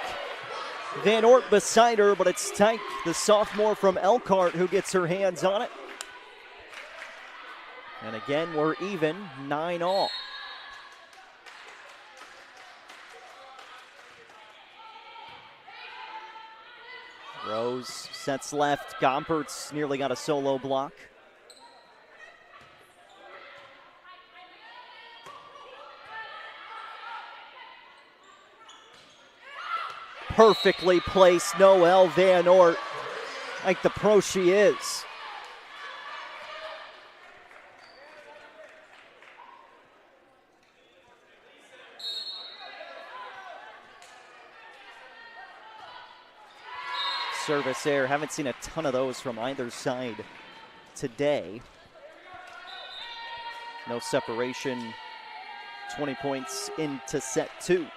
Van Ort beside her, but it's Tyke, the sophomore from Elkhart, who gets her hands on it. And again, we're even, 9-all. Rose sets left. Gompert's nearly got a solo block. Perfectly placed Noelle Van Ort, like the pro she is. Service error. Haven't seen a ton of those from either side today. No separation. 20 points into set 2.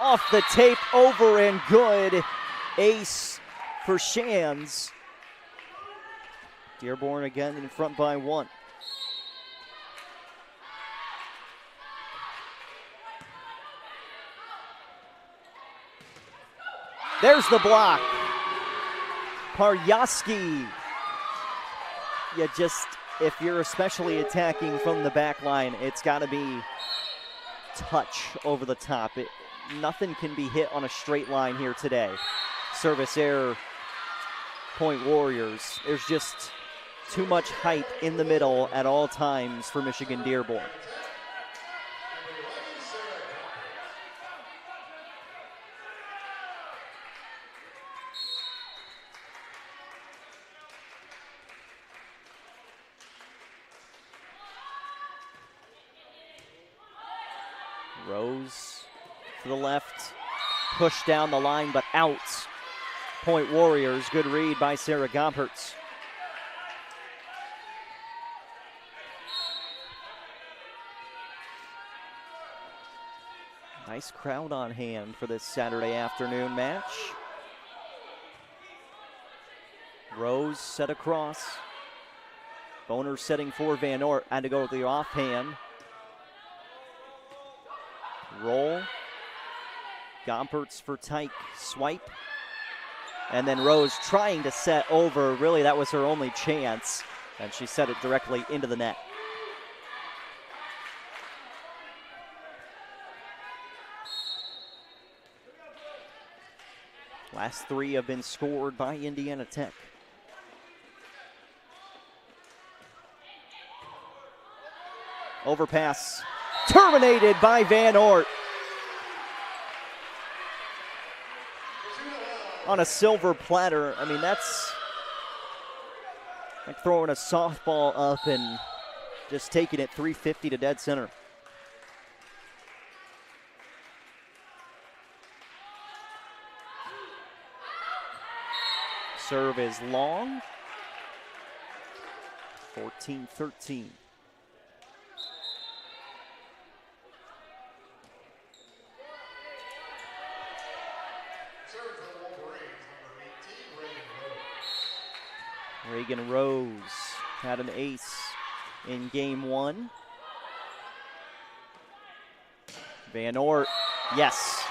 Off the tape, over and good. Ace for Shands. Dearborn again in front by 1. There's the block. Paryaski. You just, if you're especially attacking from the back line, it's got to be touch over the top. Nothing can be hit on a straight line here today. Service error, Point Warriors. There's just too much height in the middle at all times for Michigan Dearborn. Rose to the left, push down the line, but out. Point Warriors, good read by Sarah Gompertz. Nice crowd on hand for this Saturday afternoon match. Rose set across. Boner setting for Van Ort, had to go with the offhand. Roll. Gompertz for Tyke. Swipe. And then Rose trying to set over. Really, that was her only chance. And she set it directly into the net. Last 3 have been scored by Indiana Tech. Overpass. Terminated by Van Ort. On a silver platter. I mean, that's like throwing a softball up and just taking it 350 to dead center. Serve is long. 14-13. Reagan Rose had an ace in game 1. Van Ort, yes.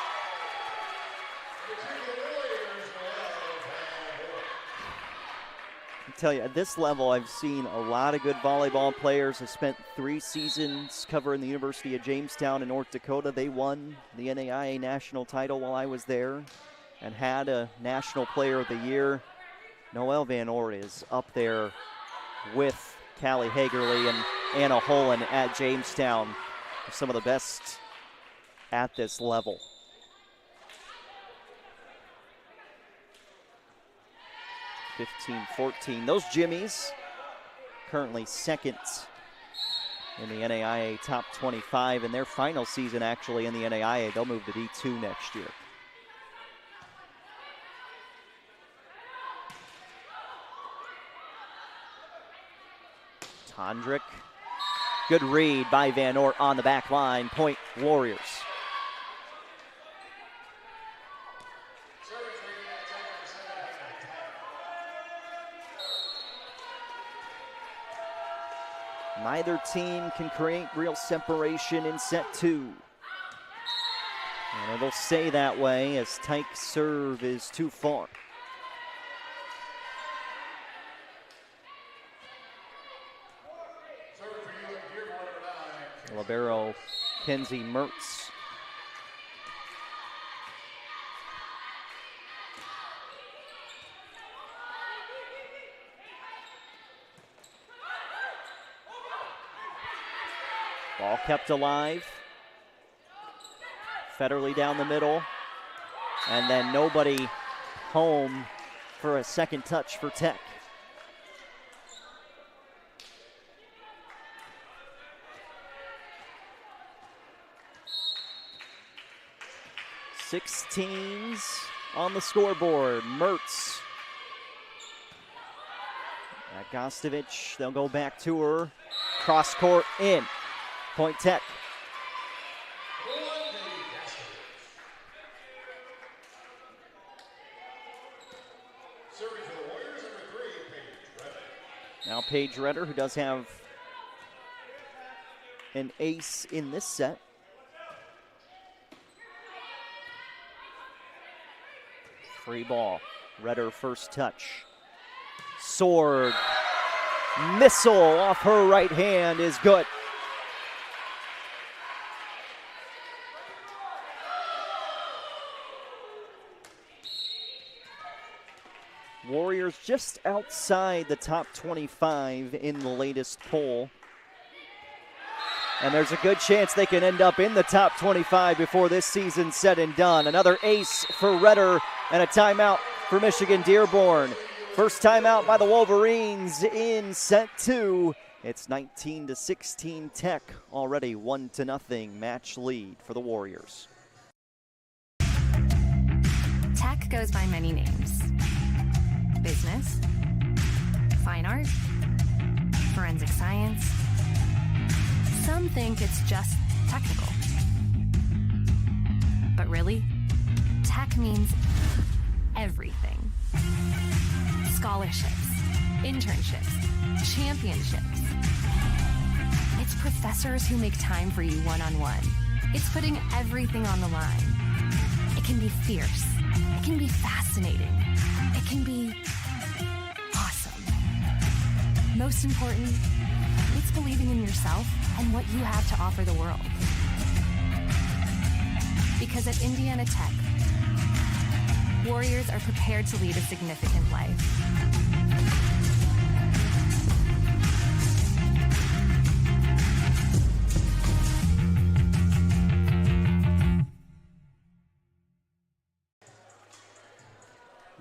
I tell you, at this level, I've seen a lot of good volleyball players. I spent 3 seasons covering the University of Jamestown in North Dakota. They won the NAIA national title while I was there and had a National Player of the Year. Noelle Van Ort is up there with Callie Hagerly and Anna Holland at Jamestown, some of the best at this level. 15-14. Those Jimmies currently second in the NAIA top 25 in their final season, actually, in the NAIA. They'll move to D2 next year. Tondrick. Good read by Van Oort on the back line. Point Warriors. Neither team can create real separation in set two. And it'll stay that way as Tyke's serve is too far. Libero Kenzie Mertz. Ball kept alive. Federley down the middle. And then nobody home for a second touch for Tech. Sixteens on the scoreboard. Mertz. At Gostovich, they'll go back to her. Cross court in. Point Tech. Now Paige Redder, who does have an ace in this set. Free ball. Redder first touch. Sword. Missile off her right hand is good. Warriors just outside the top 25 in the latest poll. And there's a good chance they can end up in the top 25 before this season's said and done. Another ace for Redder and a timeout for Michigan Dearborn. First timeout by the Wolverines in set two. It's 19-16 Tech, already 1-0 match lead for the Warriors. Tech goes by many names. Business, fine art, forensic science. Some think it's just technical. But really, tech means everything. Scholarships, internships, championships. It's professors who make time for you one-on-one. It's putting everything on the line. It can be fierce. It can be fascinating. It can be awesome. Most important, it's believing in yourself and what you have to offer the world. Because at Indiana Tech, Warriors are prepared to lead a significant life.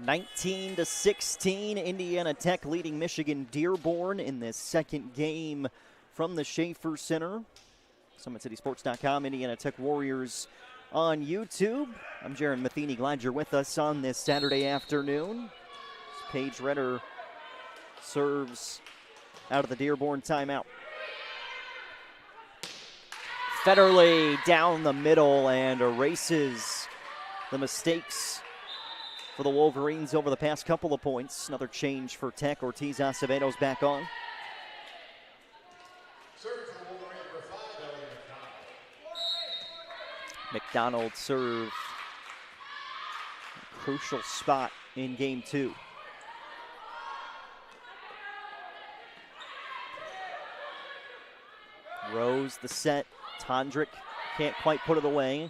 (19-16), Indiana Tech leading Michigan Dearborn in this second game from the Schaefer Center. SummitCitySports.com, Indiana Tech Warriors on YouTube. I'm Jaron Matheny, glad you're with us on this Saturday afternoon. Paige Redder serves out of the Dearborn timeout. Federley down the middle and erases the mistakes for the Wolverines over the past couple of points. Another change for Tech. Ortiz Acevedo's back on. McDonald serve. Crucial spot in game two. Rose the set. Tondrick can't quite put it away.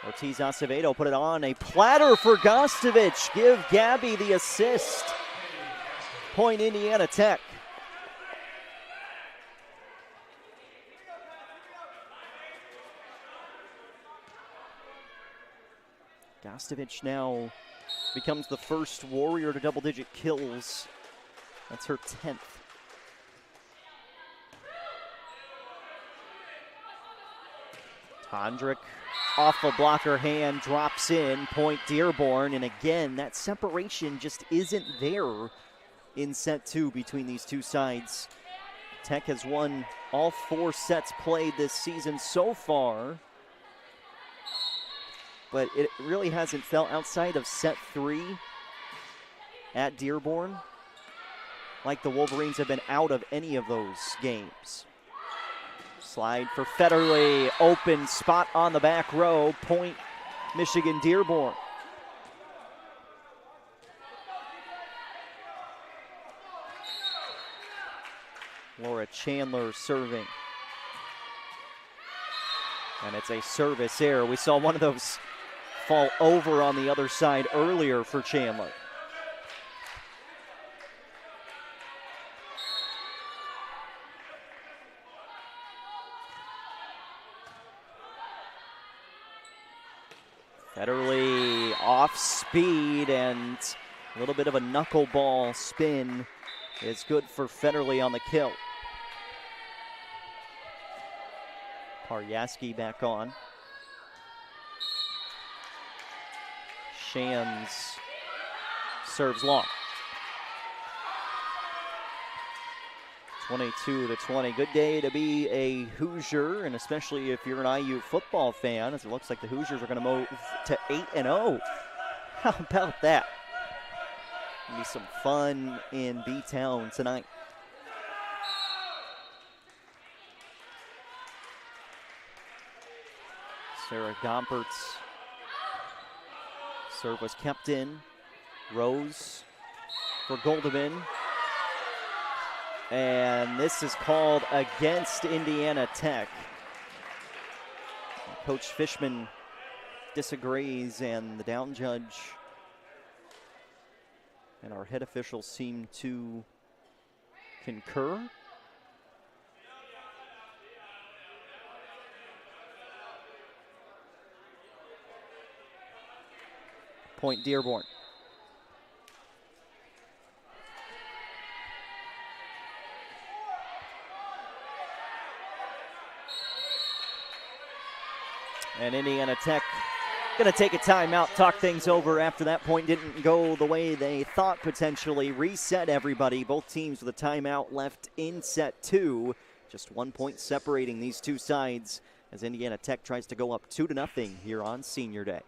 Ortiz Acevedo put it on. A platter for Gostovich. Give Gabby the assist. Point Indiana Tech. Gostovich now becomes the first Warrior to double-digit kills. That's her 10th. Tondrick off a blocker hand, drops in, point Dearborn, and again, that separation just isn't there in set 2 between these two sides. Tech has won all 4 sets played this season so far, but it really hasn't felt outside of set 3 at Dearborn like the Wolverines have been out of any of those games. Slide for Federley, open spot on the back row, point Michigan Dearborn. Laura Chandler serving. And it's a service error. We saw one of those fall over on the other side earlier for Chandler. Federley off speed, and a little bit of a knuckleball spin is good for Federley on the kill. Paryaski back on. Shams serves long. 22-20. Good day to be a Hoosier, and especially if you're an IU football fan, as it looks like the Hoosiers are going to move to 8-0. How about that? Gonna be some fun in B-Town tonight. Sarah Gompert's serve was kept in. Rose for Goldeman. And this is called against Indiana Tech. Coach Fishman disagrees, and the down judge and our head officials seem to concur. Point Dearborn. And Indiana Tech going to take a timeout, talk things over after that point didn't go the way they thought potentially. Reset everybody. Both teams with a timeout left in set 2. Just 1 point separating these two sides as Indiana Tech tries to go up 2-0 here on Senior Day.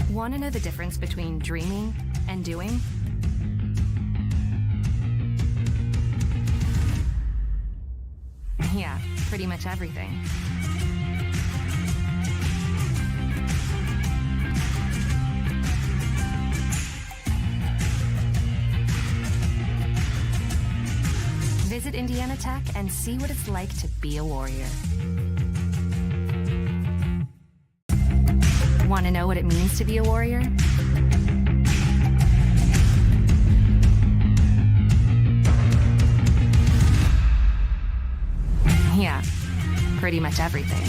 Want to know the difference between dreaming and doing? Yeah, pretty much everything. Visit Indiana Tech and see what it's like to be a Warrior. Want to know what it means to be a Warrior? Yeah, pretty much everything.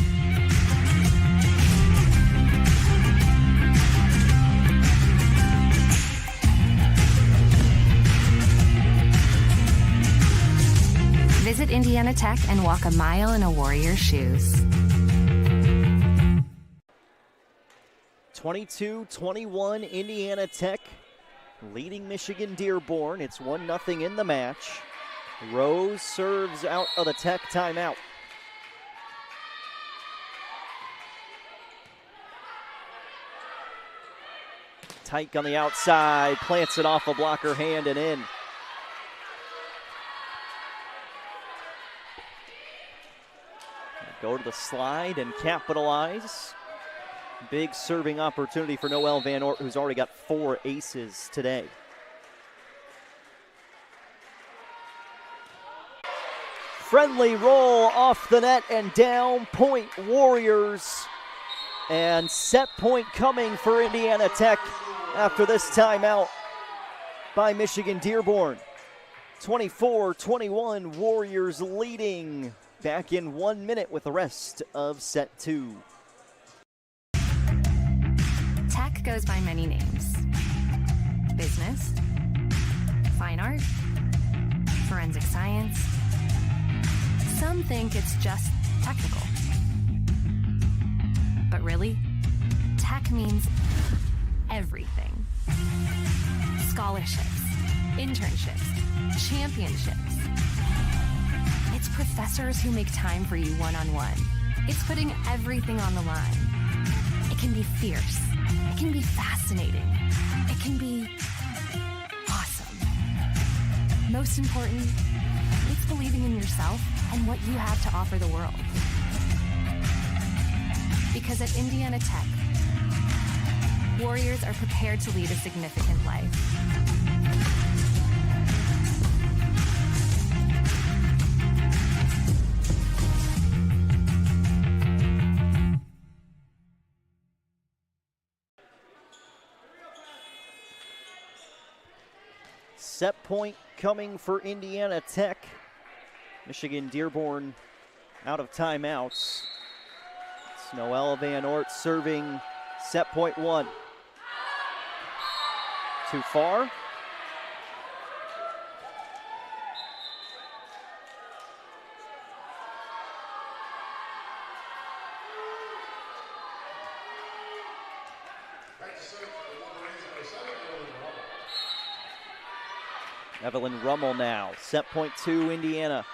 Visit Indiana Tech and walk a mile in a Warrior's shoes. 22-21, Indiana Tech leading Michigan Dearborn. It's 1-0 in the match. Rose serves out of the Tech timeout. Tyke on the outside, plants it off a blocker hand and in. Go to the slide and capitalize. Big serving opportunity for Noelle Van Ort, who's already got 4 aces today. Friendly roll off the net and down, point Warriors. And set point coming for Indiana Tech after this timeout by Michigan Dearborn. 24-21, Warriors leading. Back in 1 minute with the rest of set 2. Tech goes by many names. Business, fine art, forensic science. Some think it's just technical. But really, tech means everything. Scholarships, internships, championships. It's professors who make time for you one-on-one. It's putting everything on the line. It can be fierce. It can be fascinating. It can be awesome. Most important, it's believing in yourself and what you have to offer the world. Because at Indiana Tech, Warriors are prepared to lead a significant life. Set point coming for Indiana Tech. Michigan-Dearborn out of timeouts. It's Noelle Van Oort serving set point one. Too far. Evelyn Rummel now, set point two, Indiana.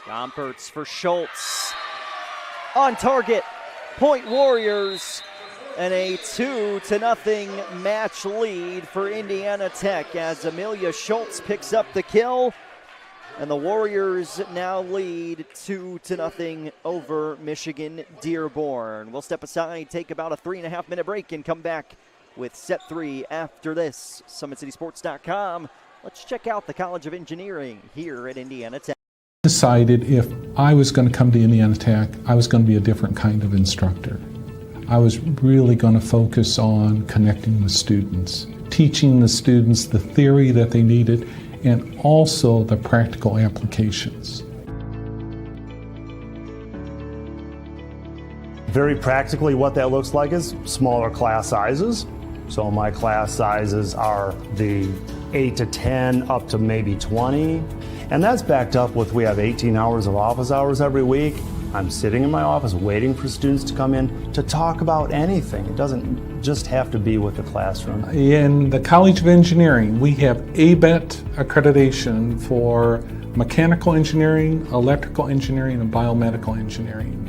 Gompertz for Schultz. On target, point Warriors, and a 2-0 match lead for Indiana Tech as Amelia Schultz picks up the kill. And the Warriors now lead 2-0 over Michigan-Dearborn. We'll step aside, take about a 3.5-minute break, and come back with set three after this. SummitCitySports.com. Let's check out the College of Engineering here at Indiana Tech. Decided if I was going to come to Indiana Tech, I was going to be a different kind of instructor. I was really going to focus on connecting with students, teaching the students the theory that they needed, and also the practical applications. Very practically, what that looks like is smaller class sizes. So my class sizes are the 8 to 10 up to maybe 20. And that's backed up with, we have 18 hours of office hours every week. I'm sitting in my office waiting for students to come in to talk about anything. It doesn't just have to be with the classroom. In the College of Engineering, we have ABET accreditation for mechanical engineering, electrical engineering, and biomedical engineering.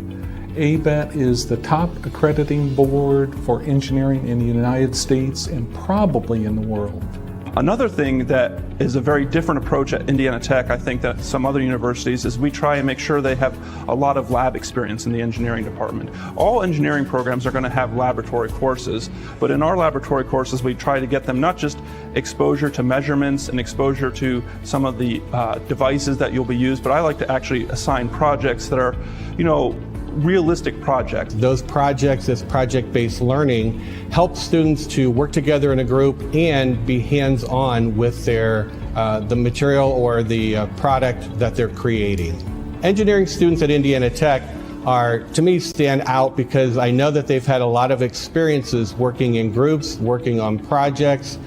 ABET is the top accrediting board for engineering in the United States and probably in the world. Another thing that is a very different approach at Indiana Tech, I think, that some other universities, is we try and make sure they have a lot of lab experience in the engineering department. All engineering programs are going to have laboratory courses, but in our laboratory courses we try to get them not just exposure to measurements and exposure to some of the devices that you'll be used, but I like to actually assign projects that are, realistic projects. Those projects, this project-based learning, help students to work together in a group and be hands-on with their the material or the product that they're creating. Engineering students at Indiana Tech are, to me, stand out because I know that they've had a lot of experiences working in groups, working on projects,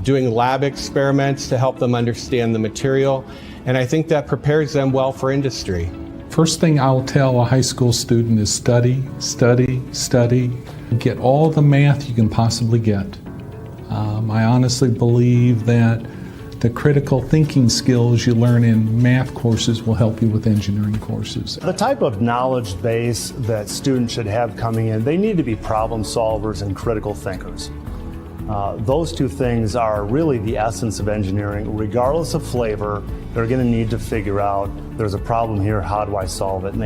doing lab experiments to help them understand the material, and I think that prepares them well for industry. First thing I'll tell a high school student is study, study, study. Get all the math you can possibly get. I honestly believe that the critical thinking skills you learn in math courses will help you with engineering courses. The type of knowledge base that students should have coming in, they need to be problem solvers and critical thinkers. Those two things are really the essence of engineering. Regardless of flavor, they're going to need to figure out, there's a problem here, how do I solve it? And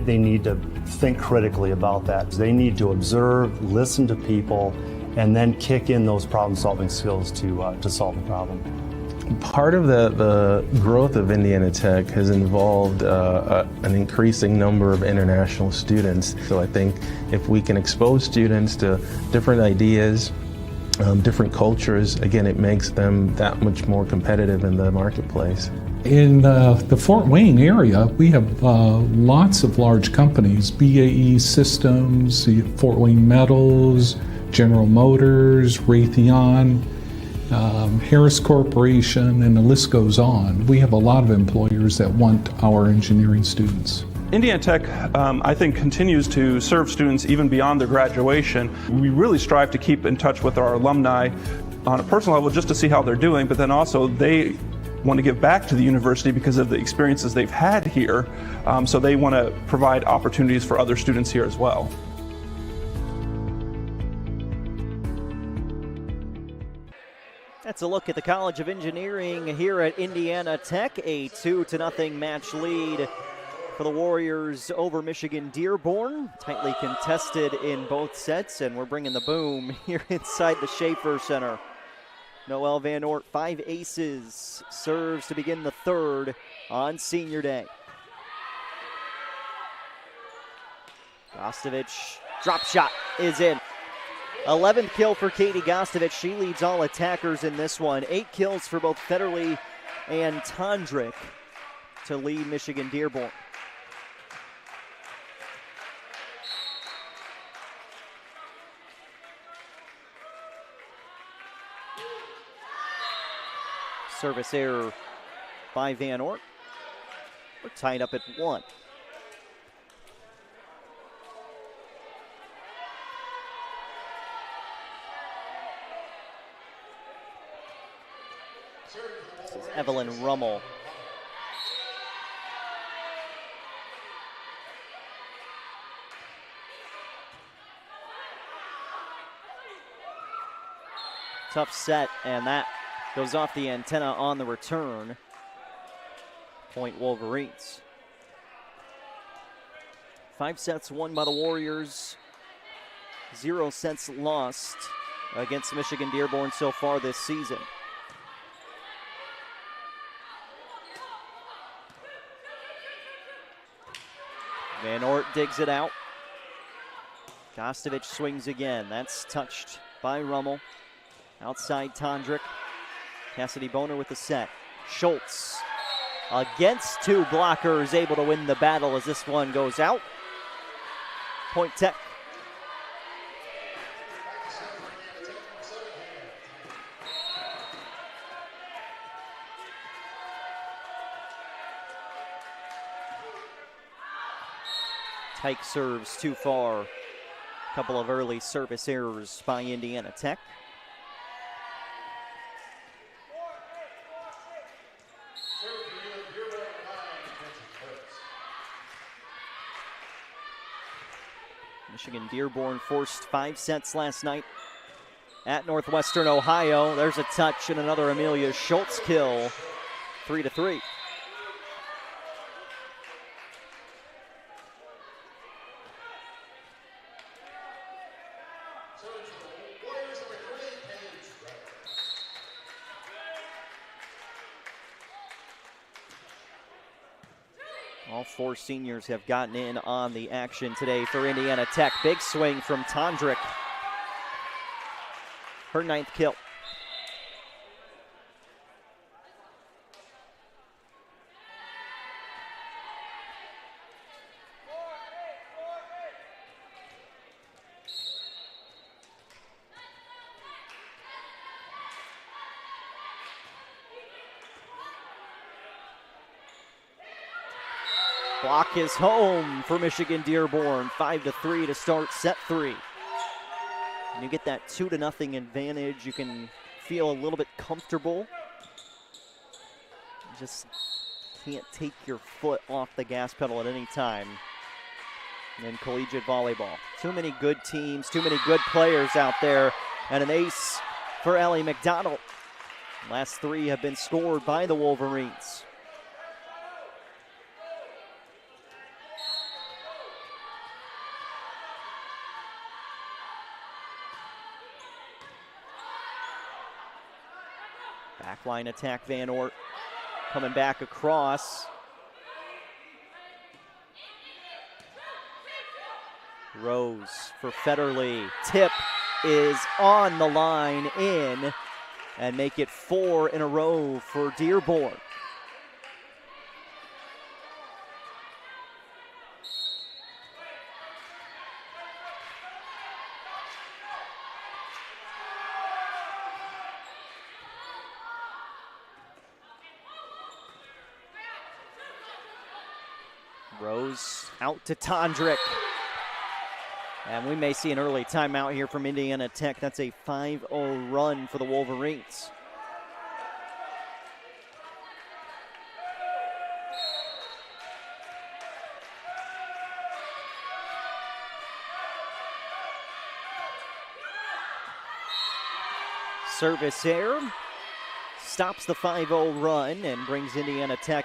they need to think critically about that. They need to observe, listen to people, and then kick in those problem-solving skills to solve the problem. Part of the growth of Indiana Tech has involved an increasing number of international students. So I think if we can expose students to different ideas, different cultures, again, it makes them that much more competitive in the marketplace. In the Fort Wayne area, we have lots of large companies, BAE Systems, Fort Wayne Metals, General Motors, Raytheon, Harris Corporation, and the list goes on. We have a lot of employers that want our engineering students. Indiana Tech, I think, continues to serve students even beyond their graduation. We really strive to keep in touch with our alumni on a personal level just to see how they're doing, but then also they want to give back to the university because of the experiences they've had here, so they want to provide opportunities for other students here as well. That's a look at the College of Engineering here at Indiana Tech. A 2-0 match lead for the Warriors over Michigan Dearborn. Tightly contested in both sets, and we're bringing the boom here inside the Schaefer Center. Noel Van Oort, 5 aces, serves to begin the third on senior day. Gostovich, drop shot is in. 11th kill for Katie Gostovich. She leads all attackers in this one. 8 kills for both Federle and Tondrick to lead Michigan Dearborn. Service error by Van Oort. We're tied up at 1. This is Evelyn Rummel. Tough set, and that goes off the antenna on the return. Point Wolverines. 5 sets won by the Warriors. 0 sets lost against Michigan Dearborn so far this season. Van Oort digs it out. Gostovich swings again. That's touched by Rummel. Outside Tondrick. Cassidy Boner with the set. Schultz against 2 blockers, able to win the battle as this one goes out. Point Tech. Tyke serves too far. Couple of early service errors by Indiana Tech. Michigan Dearborn forced 5 sets last night at Northwestern Ohio. There's a touch and another Amelia Schultz kill. 3-3. All 4 seniors have gotten in on the action today for Indiana Tech. Big swing from Tondrick. Her 9th kill. Block is home for Michigan Dearborn. 5-3 to start set 3. And you get that 2-0 advantage. You can feel a little bit comfortable. You just can't take your foot off the gas pedal at any time in collegiate volleyball. Too many good teams, too many good players out there, and an ace for Ellie McDonald. Last 3 have been scored by the Wolverines. Backline attack, Van Oort coming back across. Rose for Federle. Tip is on the line in, and make it 4 in a row for Dearborn. Rose out to Tondrick. And we may see an early timeout here from Indiana Tech. That's a 5-0 run for the Wolverines. Service error stops the 5-0 run and brings Indiana Tech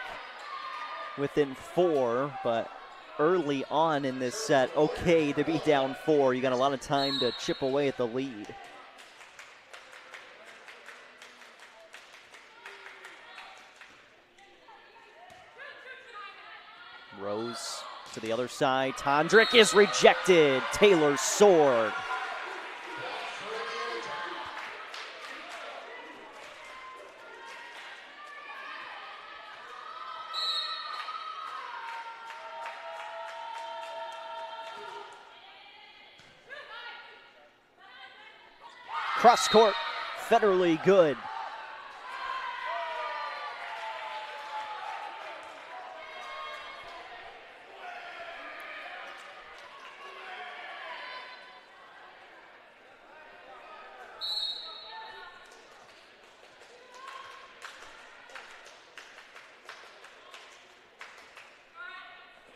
within 4, but early on in this set, okay to be down 4. You got a lot of time to chip away at the lead. Rose to the other side. Tondrick is rejected. Taylor's sword. Cross court, federally good.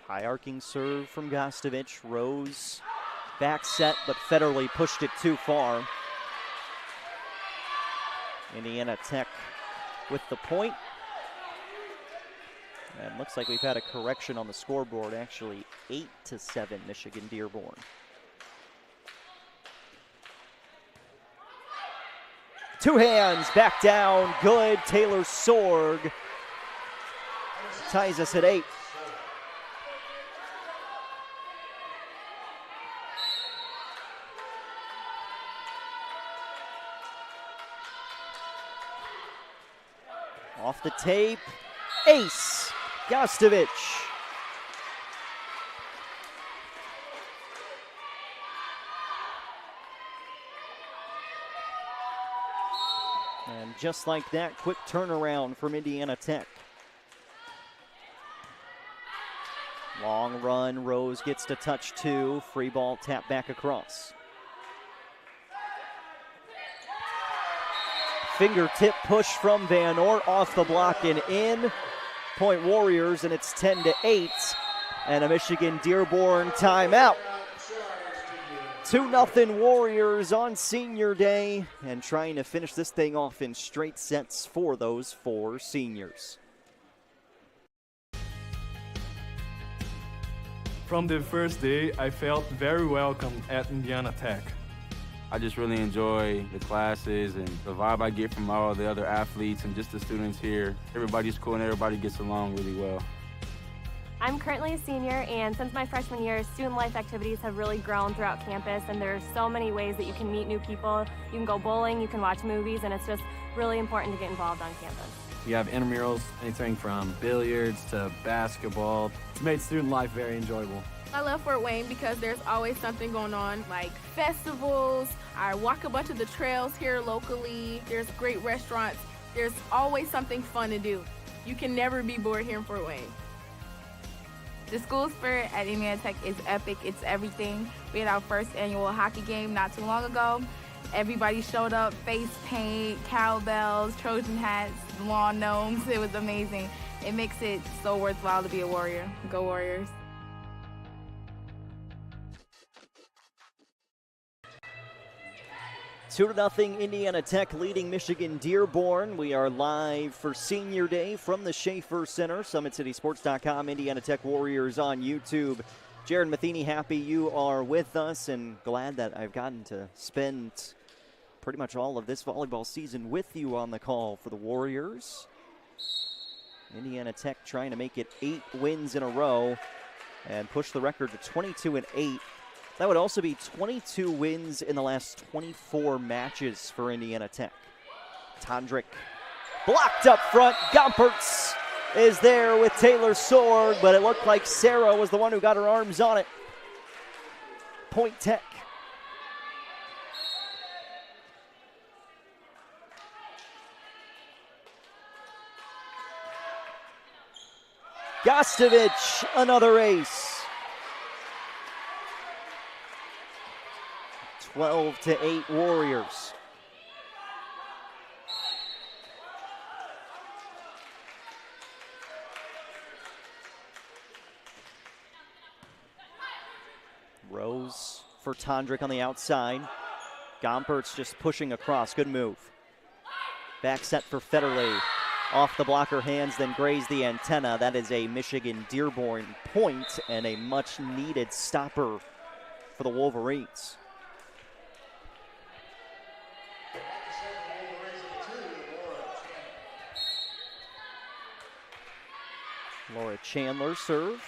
High arcing serve from Gostovich. Rose back set, but federally pushed it too far. Indiana Tech with the point. And looks like we've had a correction on the scoreboard, actually 8-7 Michigan Dearborn. Two hands, back down, good. Taylor Sorg ties us at 8. Off the tape, ace, Gostovich. And just like that, quick turnaround from Indiana Tech. Long run, Rose gets to touch 2, free ball tap back across. Fingertip push from Van Ort off the block and in. Point Warriors, and it's 10-8. And a Michigan Dearborn timeout. 2-0 Warriors on senior day, and trying to finish this thing off in straight sets for those 4 seniors. From the first day, I felt very welcome at Indiana Tech. I just really enjoy the classes and the vibe I get from all the other athletes and just the students here. Everybody's cool and everybody gets along really well. I'm currently a senior, and since my freshman year, student life activities have really grown throughout campus, and there's so many ways that you can meet new people. You can go bowling, you can watch movies, and it's just really important to get involved on campus. We have intramurals, anything from billiards to basketball. It's made student life very enjoyable. I love Fort Wayne because there's always something going on, like festivals. I walk a bunch of the trails here locally. There's great restaurants. There's always something fun to do. You can never be bored here in Fort Wayne. The school spirit at Indiana Tech is epic. It's everything. We had our first annual hockey game not too long ago. Everybody showed up, face paint, cowbells, Trojan hats, lawn gnomes. It was amazing. It makes it so worthwhile to be a Warrior. Go Warriors. 2-0 Indiana Tech leading Michigan Dearborn. We are live for Senior Day from the Schaefer Center. SummitCitySports.com, Indiana Tech Warriors on YouTube. Jared Matheny, happy you are with us and glad that I've gotten to spend pretty much all of this volleyball season with you on the call for the Warriors. Indiana Tech trying to make it 8 wins in a row and push the record to 22-8. That would also be 22 wins in the last 24 matches for Indiana Tech. Tondrick blocked up front. Gompertz is there with Taylor Sorg, but it looked like Sarah was the one who got her arms on it. Point Tech. Gostovich, another ace. 12-8 Warriors. Rose for Tondrick on the outside. Gompert's just pushing across. Good move. Back set for Federley. Off the blocker hands, then grazed the antenna. That is a Michigan Dearborn point and a much needed stopper for the Wolverines. Laura Chandler serve.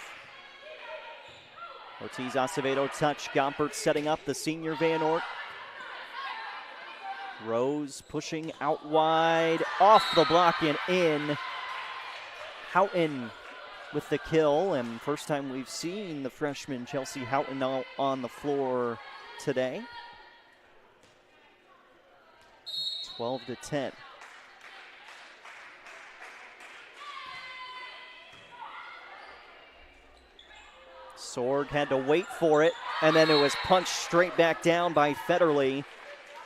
Ortiz Acevedo touch. Gompert setting up the senior Van Ort. Rose pushing out wide, off the block and in. Houghton with the kill, and first time we've seen the freshman Chelsea Houghton out on the floor today. 12-10. Sorg had to wait for it, and then it was punched straight back down by Federley.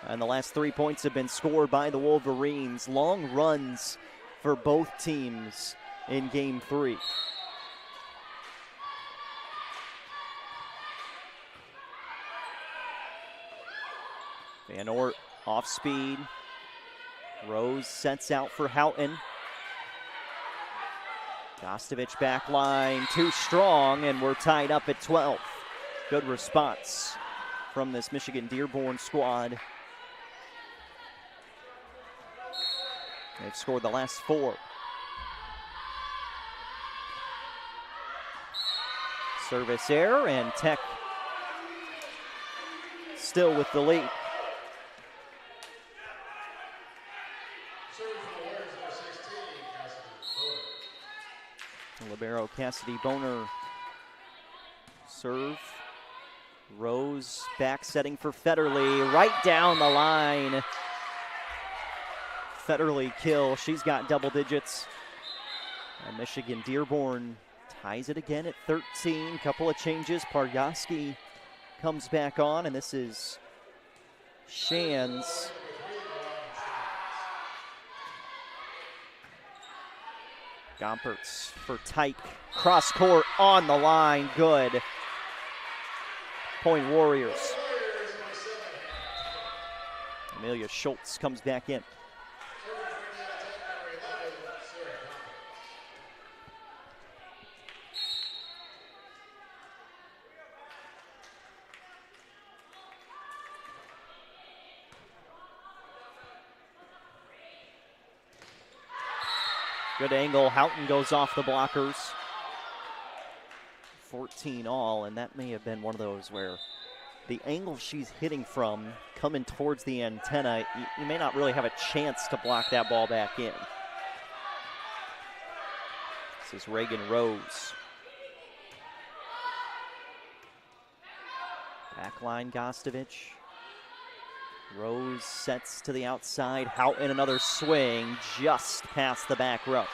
And the last 3 points have been scored by the Wolverines. Long runs for both teams in game 3. Van Ort off speed. Rose sets out for Houghton. Gostovich back line, too strong, and we're tied up at 12. Good response from this Michigan Dearborn squad. They've scored the last 4. Service error, and Tech still with the lead. Libero Cassidy Boner serve. Rose back setting for Federley, right down the line. Federley kill, she's got double digits. And Michigan Dearborn ties it again at 13. Couple of changes. Paryaski comes back on, and this is Shands. Gompertz for Tyke. Cross court on the line. Good. Point Warriors. Amelia Schultz comes back in. Good angle. Houghton goes off the blockers. 14 all, and that may have been one of those where the angle she's hitting from, coming towards the antenna, you may not really have a chance to block that ball back in. This is Reagan Rose. Backline Gostovich. Rose sets to the outside. Houghton another swing just past the back row.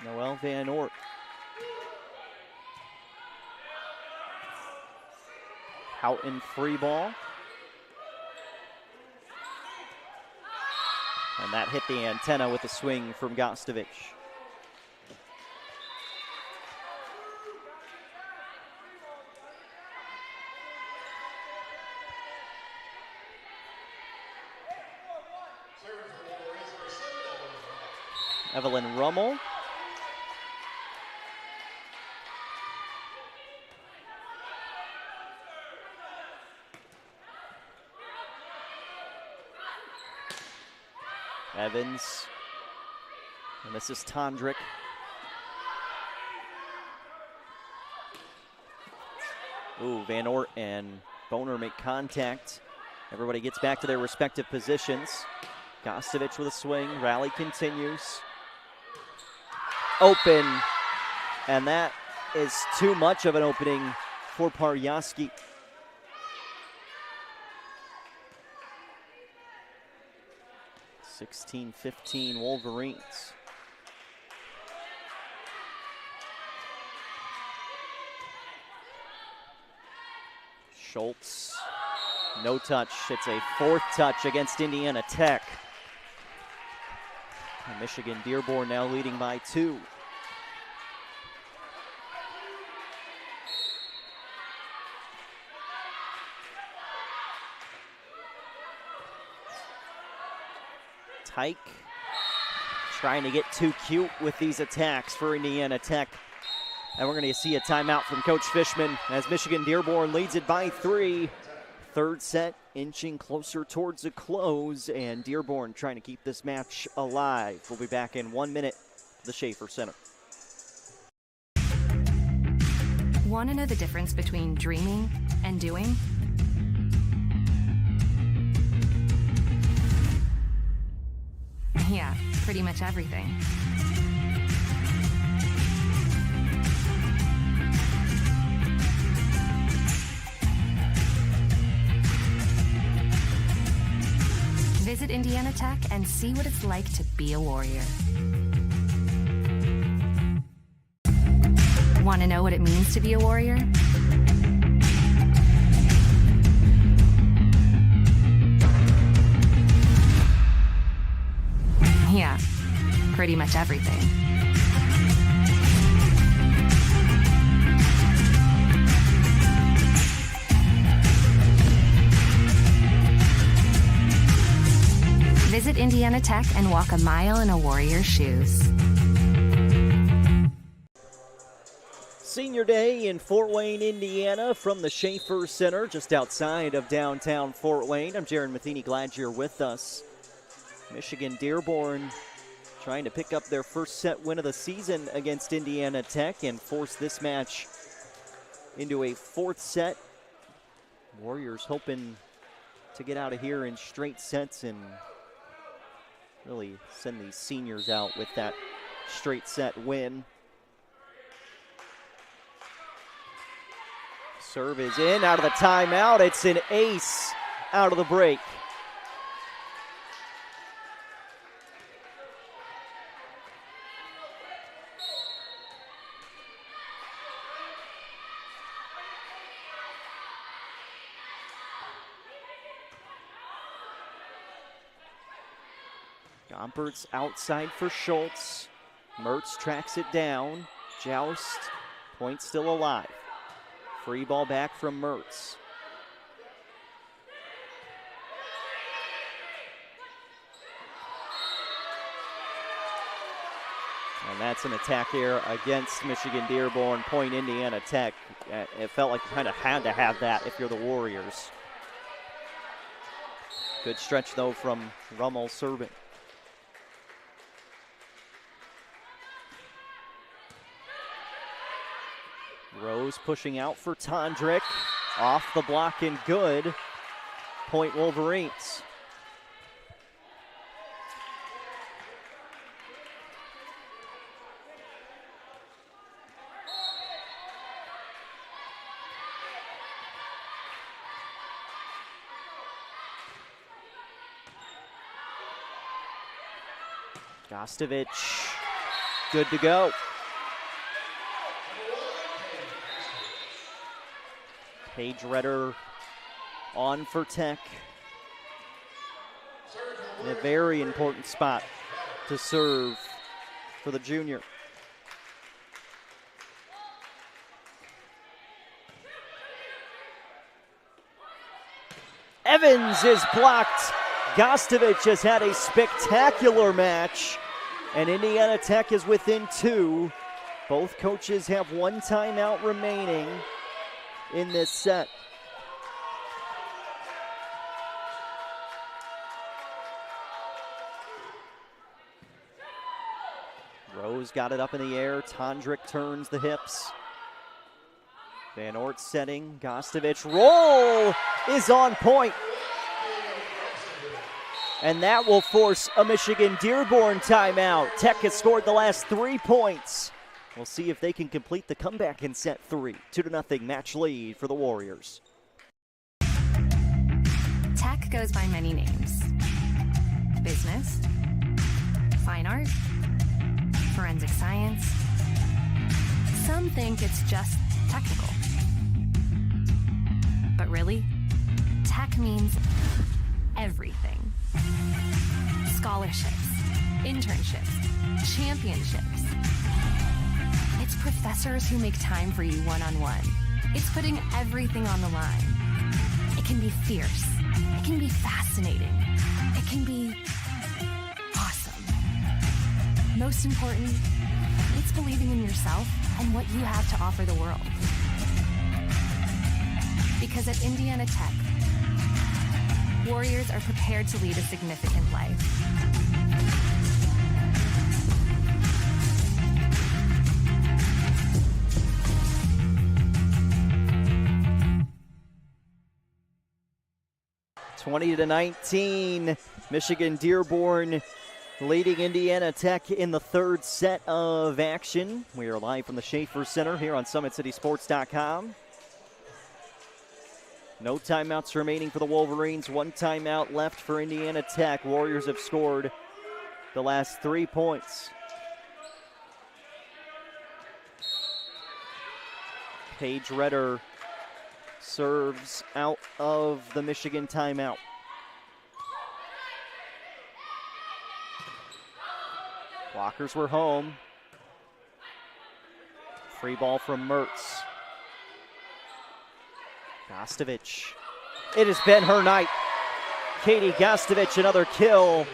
Noelle Van Ort. Houghton free ball. And that hit the antenna with a swing from Gostovich. Evelyn Rummel. Evans, and this is Tondrick. Ooh, Van Ort and Boner make contact. Everybody gets back to their respective positions. Gostovich with a swing, rally continues. Open, and that is too much of an opening for Paryaski. (16-15) Wolverines. Schultz, no touch. It's a fourth touch against Indiana Tech. And Michigan Dearborn now leading by 2. Tyke trying to get too cute with these attacks for Indiana Tech. And we're going to see a timeout from Coach Fishman as Michigan Dearborn leads it by 3. Third set inching closer towards a close, and Dearborn trying to keep this match alive. We'll be back in 1 minute at the Schaefer Center. Want to know the difference between dreaming and doing? Yeah, pretty much everything. Visit Indiana Tech and see what it's like to be a warrior. Want to know what it means to be a warrior? Yeah, pretty much everything. Visit Indiana Tech and walk a mile in a warrior's shoes. Senior Day in Fort Wayne, Indiana from the Schaefer Center just outside of downtown Fort Wayne. I'm Jaron Matheny, glad you're with us. Michigan Dearborn trying to pick up their first set win of the season against Indiana Tech and force this match into a fourth set. Warriors hoping to get out of here in straight sets and really send these seniors out with that straight set win. Serve is in, out of the timeout. It's an ace out of the break. Gompert's outside for Schultz. Mertz tracks it down. Joust, point still alive. Free ball back from Mertz. And that's an attack here against Michigan Dearborn. Point Indiana Tech. It felt like you kind of had to have that if you're the Warriors. Good stretch though from Rummel serving. Rose pushing out for Tondrick. Off the block and good. Point Wolverines. Gostovich, good to go. Paige Redder on for Tech. In a very important spot to serve for the junior. Evans is blocked. Gostovich has had a spectacular match, and Indiana Tech is within 2. Both coaches have 1 timeout remaining in this set. Rose got it up in the air. Tondrick turns the hips. Van Oort setting. Gostovich roll is on point. And that will force a Michigan Dearborn timeout. Tech has scored the last 3 points We'll see if they can complete the comeback in set 3. 2-0 match lead for the Warriors. Tech goes by many names. Business, fine art, forensic science. Some think it's just technical. But really, tech means everything. Scholarships, internships, championships. It's professors who make time for you one-on-one. It's putting everything on the line. It can be fierce. It can be fascinating. It can be awesome. Most important, it's believing in yourself and what you have to offer the world. Because at Indiana Tech, Warriors are prepared to lead a significant life. (20-19), Michigan-Dearborn leading Indiana Tech in the third set of action. We are live from the Schaefer Center here on SummitCitySports.com. No timeouts remaining for the Wolverines. 1 timeout left for Indiana Tech. Warriors have scored the last 3 points. Paige Redder serves out of the Michigan timeout. Blockers were home. Free ball from Mertz. Gostovich. It has been her night. Katie Gostovich, another kill.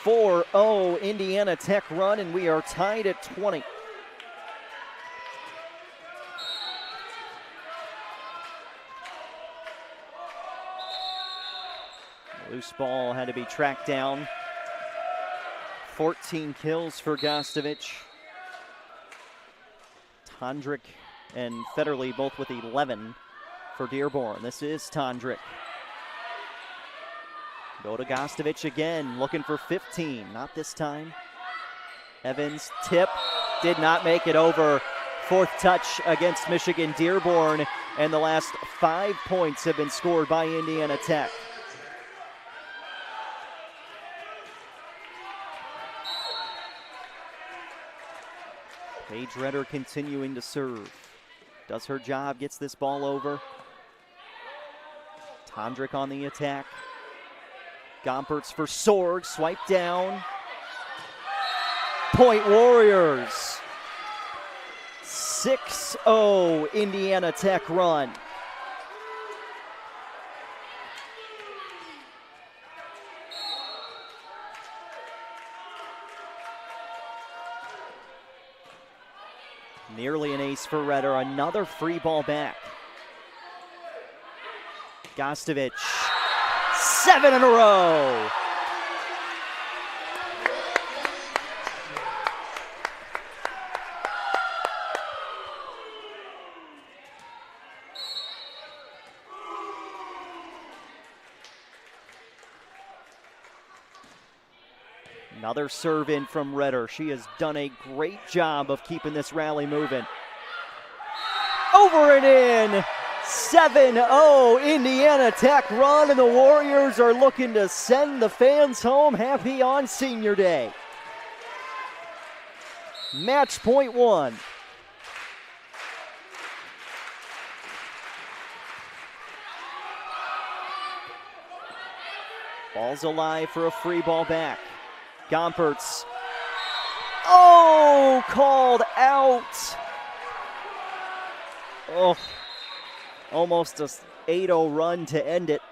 4-0 Indiana Tech run, and we are tied at 20. Loose ball had to be tracked down. 14 kills for Gostovich. Tondrick and Federley both with 11 for Dearborn. This is Tondrick. Go to Gostovich again, looking for 15. Not this time. Evans, tip, did not make it over. 4th touch against Michigan-Dearborn, and the last 5 points have been scored by Indiana Tech. Paige Redder continuing to serve. Does her job, gets this ball over. Tondrick on the attack. Gompertz for Sorg, swipe down. Point Warriors. 6-0 Indiana Tech run. Nearly an ace for Redder. Another free ball back. Gostovich. 7 in a row. Another serve in from Redder. She has done a great job of keeping this rally moving. Over and in. 7-0 Indiana Tech run, and the Warriors are looking to send the fans home happy on Senior Day. Match point 1. Ball's alive for a free ball back. Gompertz. Oh, called out. Oh, almost a 8-0 run to end it.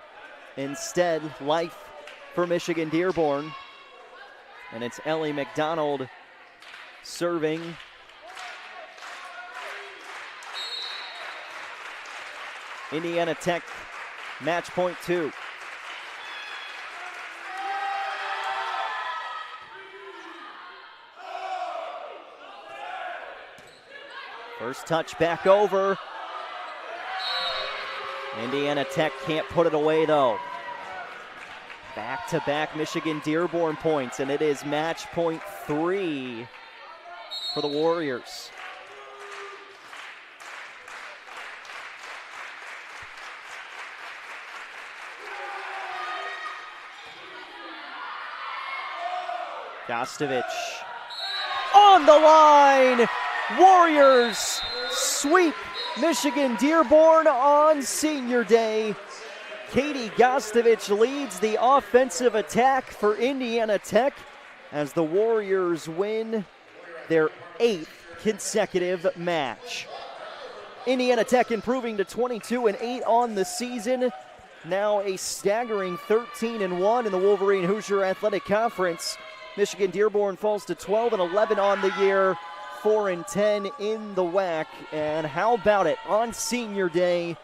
Instead, life for Michigan-Dearborn. And it's Ellie McDonald serving. Indiana Tech, match point 2. First touch back over. Indiana Tech can't put it away though. Back-to-back Michigan-Dearborn points, and it is match point 3 for the Warriors. Gostovich on the line. Warriors sweep Michigan Dearborn on Senior Day. Katie Gostovich leads the offensive attack for Indiana Tech as the Warriors win their 8th consecutive match. Indiana Tech improving to 22-8 on the season. Now a staggering 13-1 in the Wolverine Hoosier Athletic Conference. Michigan Dearborn falls to 12-11 on the year, 4-10 in the WAC. And how about it on Senior Day?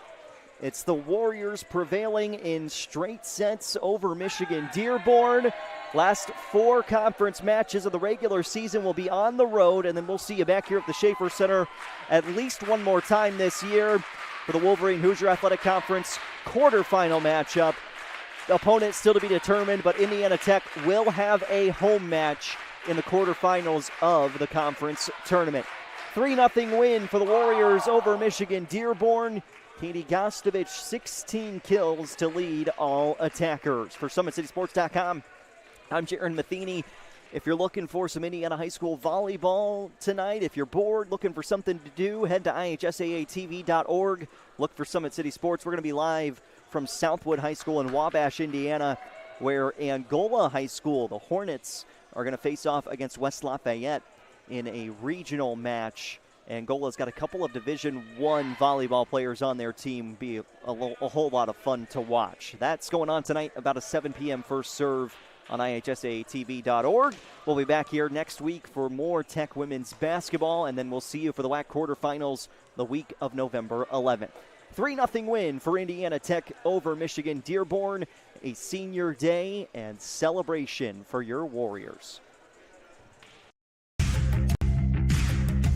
It's the Warriors prevailing in straight sets over Michigan Dearborn. Last 4 conference matches of the regular season will be on the road, and then we'll see you back here at the Schaefer Center at least one more time this year for the Wolverine Hoosier Athletic Conference quarterfinal matchup. The opponent still to be determined, but Indiana Tech will have a home match in the quarterfinals of the conference tournament. 3-0 win for the Warriors over Michigan Dearborn. Katie Gostovich, 16 kills to lead all attackers. For SummitCitySports.com, I'm Jaron Matheny. If you're looking for some Indiana high school volleyball tonight, if you're bored, looking for something to do, head to ihsaatv.org. Look for Summit City Sports. We're going to be live from Southwood High School in Wabash, Indiana, where Angola High School, the Hornets, are going to face off against West Lafayette in a regional match. Angola's got a couple of Division I volleyball players on their team. Be a whole lot of fun to watch. That's going on tonight, about a 7 p.m. first serve on ihsaatv.org. We'll be back here next week for more Tech women's basketball, and then we'll see you for the WAC quarterfinals the week of November 11th. 3-0 win for Indiana Tech over Michigan Dearborn. A Senior Day and celebration for your Warriors.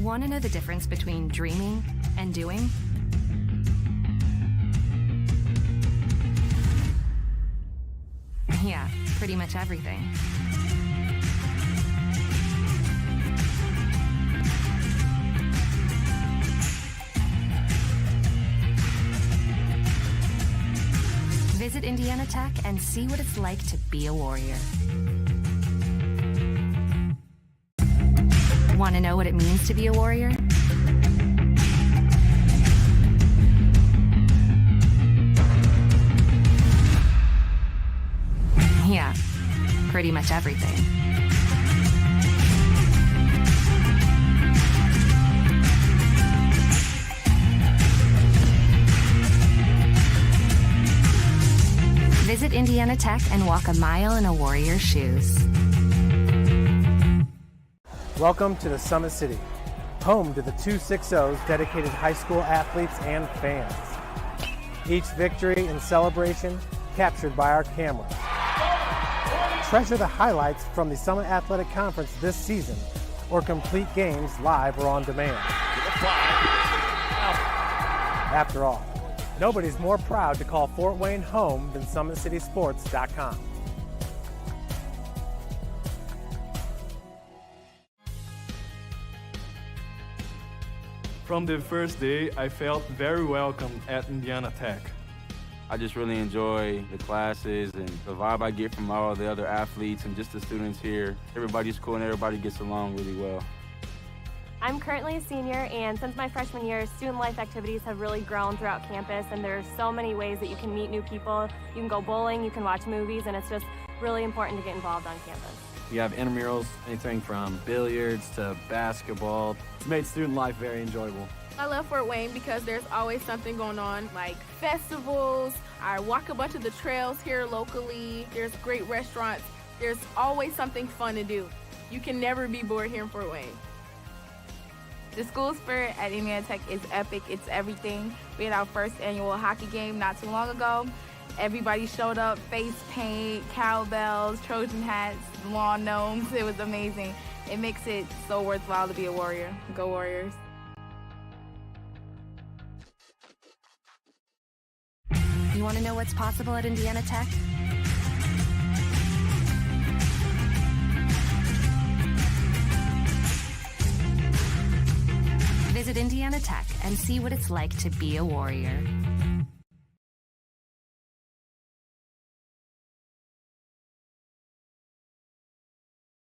Want to know the difference between dreaming and doing? Yeah, pretty much everything. Visit Indiana Tech and see what it's like to be a Warrior. Want to know what it means to be a Warrior? Yeah, pretty much everything. Visit Indiana Tech and walk a mile in a Warrior's shoes. Welcome to the Summit City, home to the 260's dedicated high school athletes and fans. Each victory and celebration captured by our camera. Treasure the highlights from the Summit Athletic Conference this season, or complete games live or on demand. After all, nobody's more proud to call Fort Wayne home than SummitCitySports.com. From the first day, I felt very welcome at Indiana Tech. I just really enjoy the classes and the vibe I get from all the other athletes and just the students here. Everybody's cool and everybody gets along really well. I'm currently a senior, and since my freshman year, student life activities have really grown throughout campus, and there's so many ways that you can meet new people. You can go bowling, you can watch movies, and it's just really important to get involved on campus. We have intramurals, anything from billiards to basketball. It's made student life very enjoyable. I love Fort Wayne because there's always something going on, like festivals. I walk a bunch of the trails here locally. There's great restaurants. There's always something fun to do. You can never be bored here in Fort Wayne. The school spirit at Indiana Tech is epic. It's everything. We had our first annual hockey game not too long ago. Everybody showed up, face paint, cowbells, Trojan hats, lawn gnomes. It was amazing. It makes it so worthwhile to be a Warrior. Go Warriors. You want to know what's possible at Indiana Tech? Visit Indiana Tech and see what it's like to be a Warrior.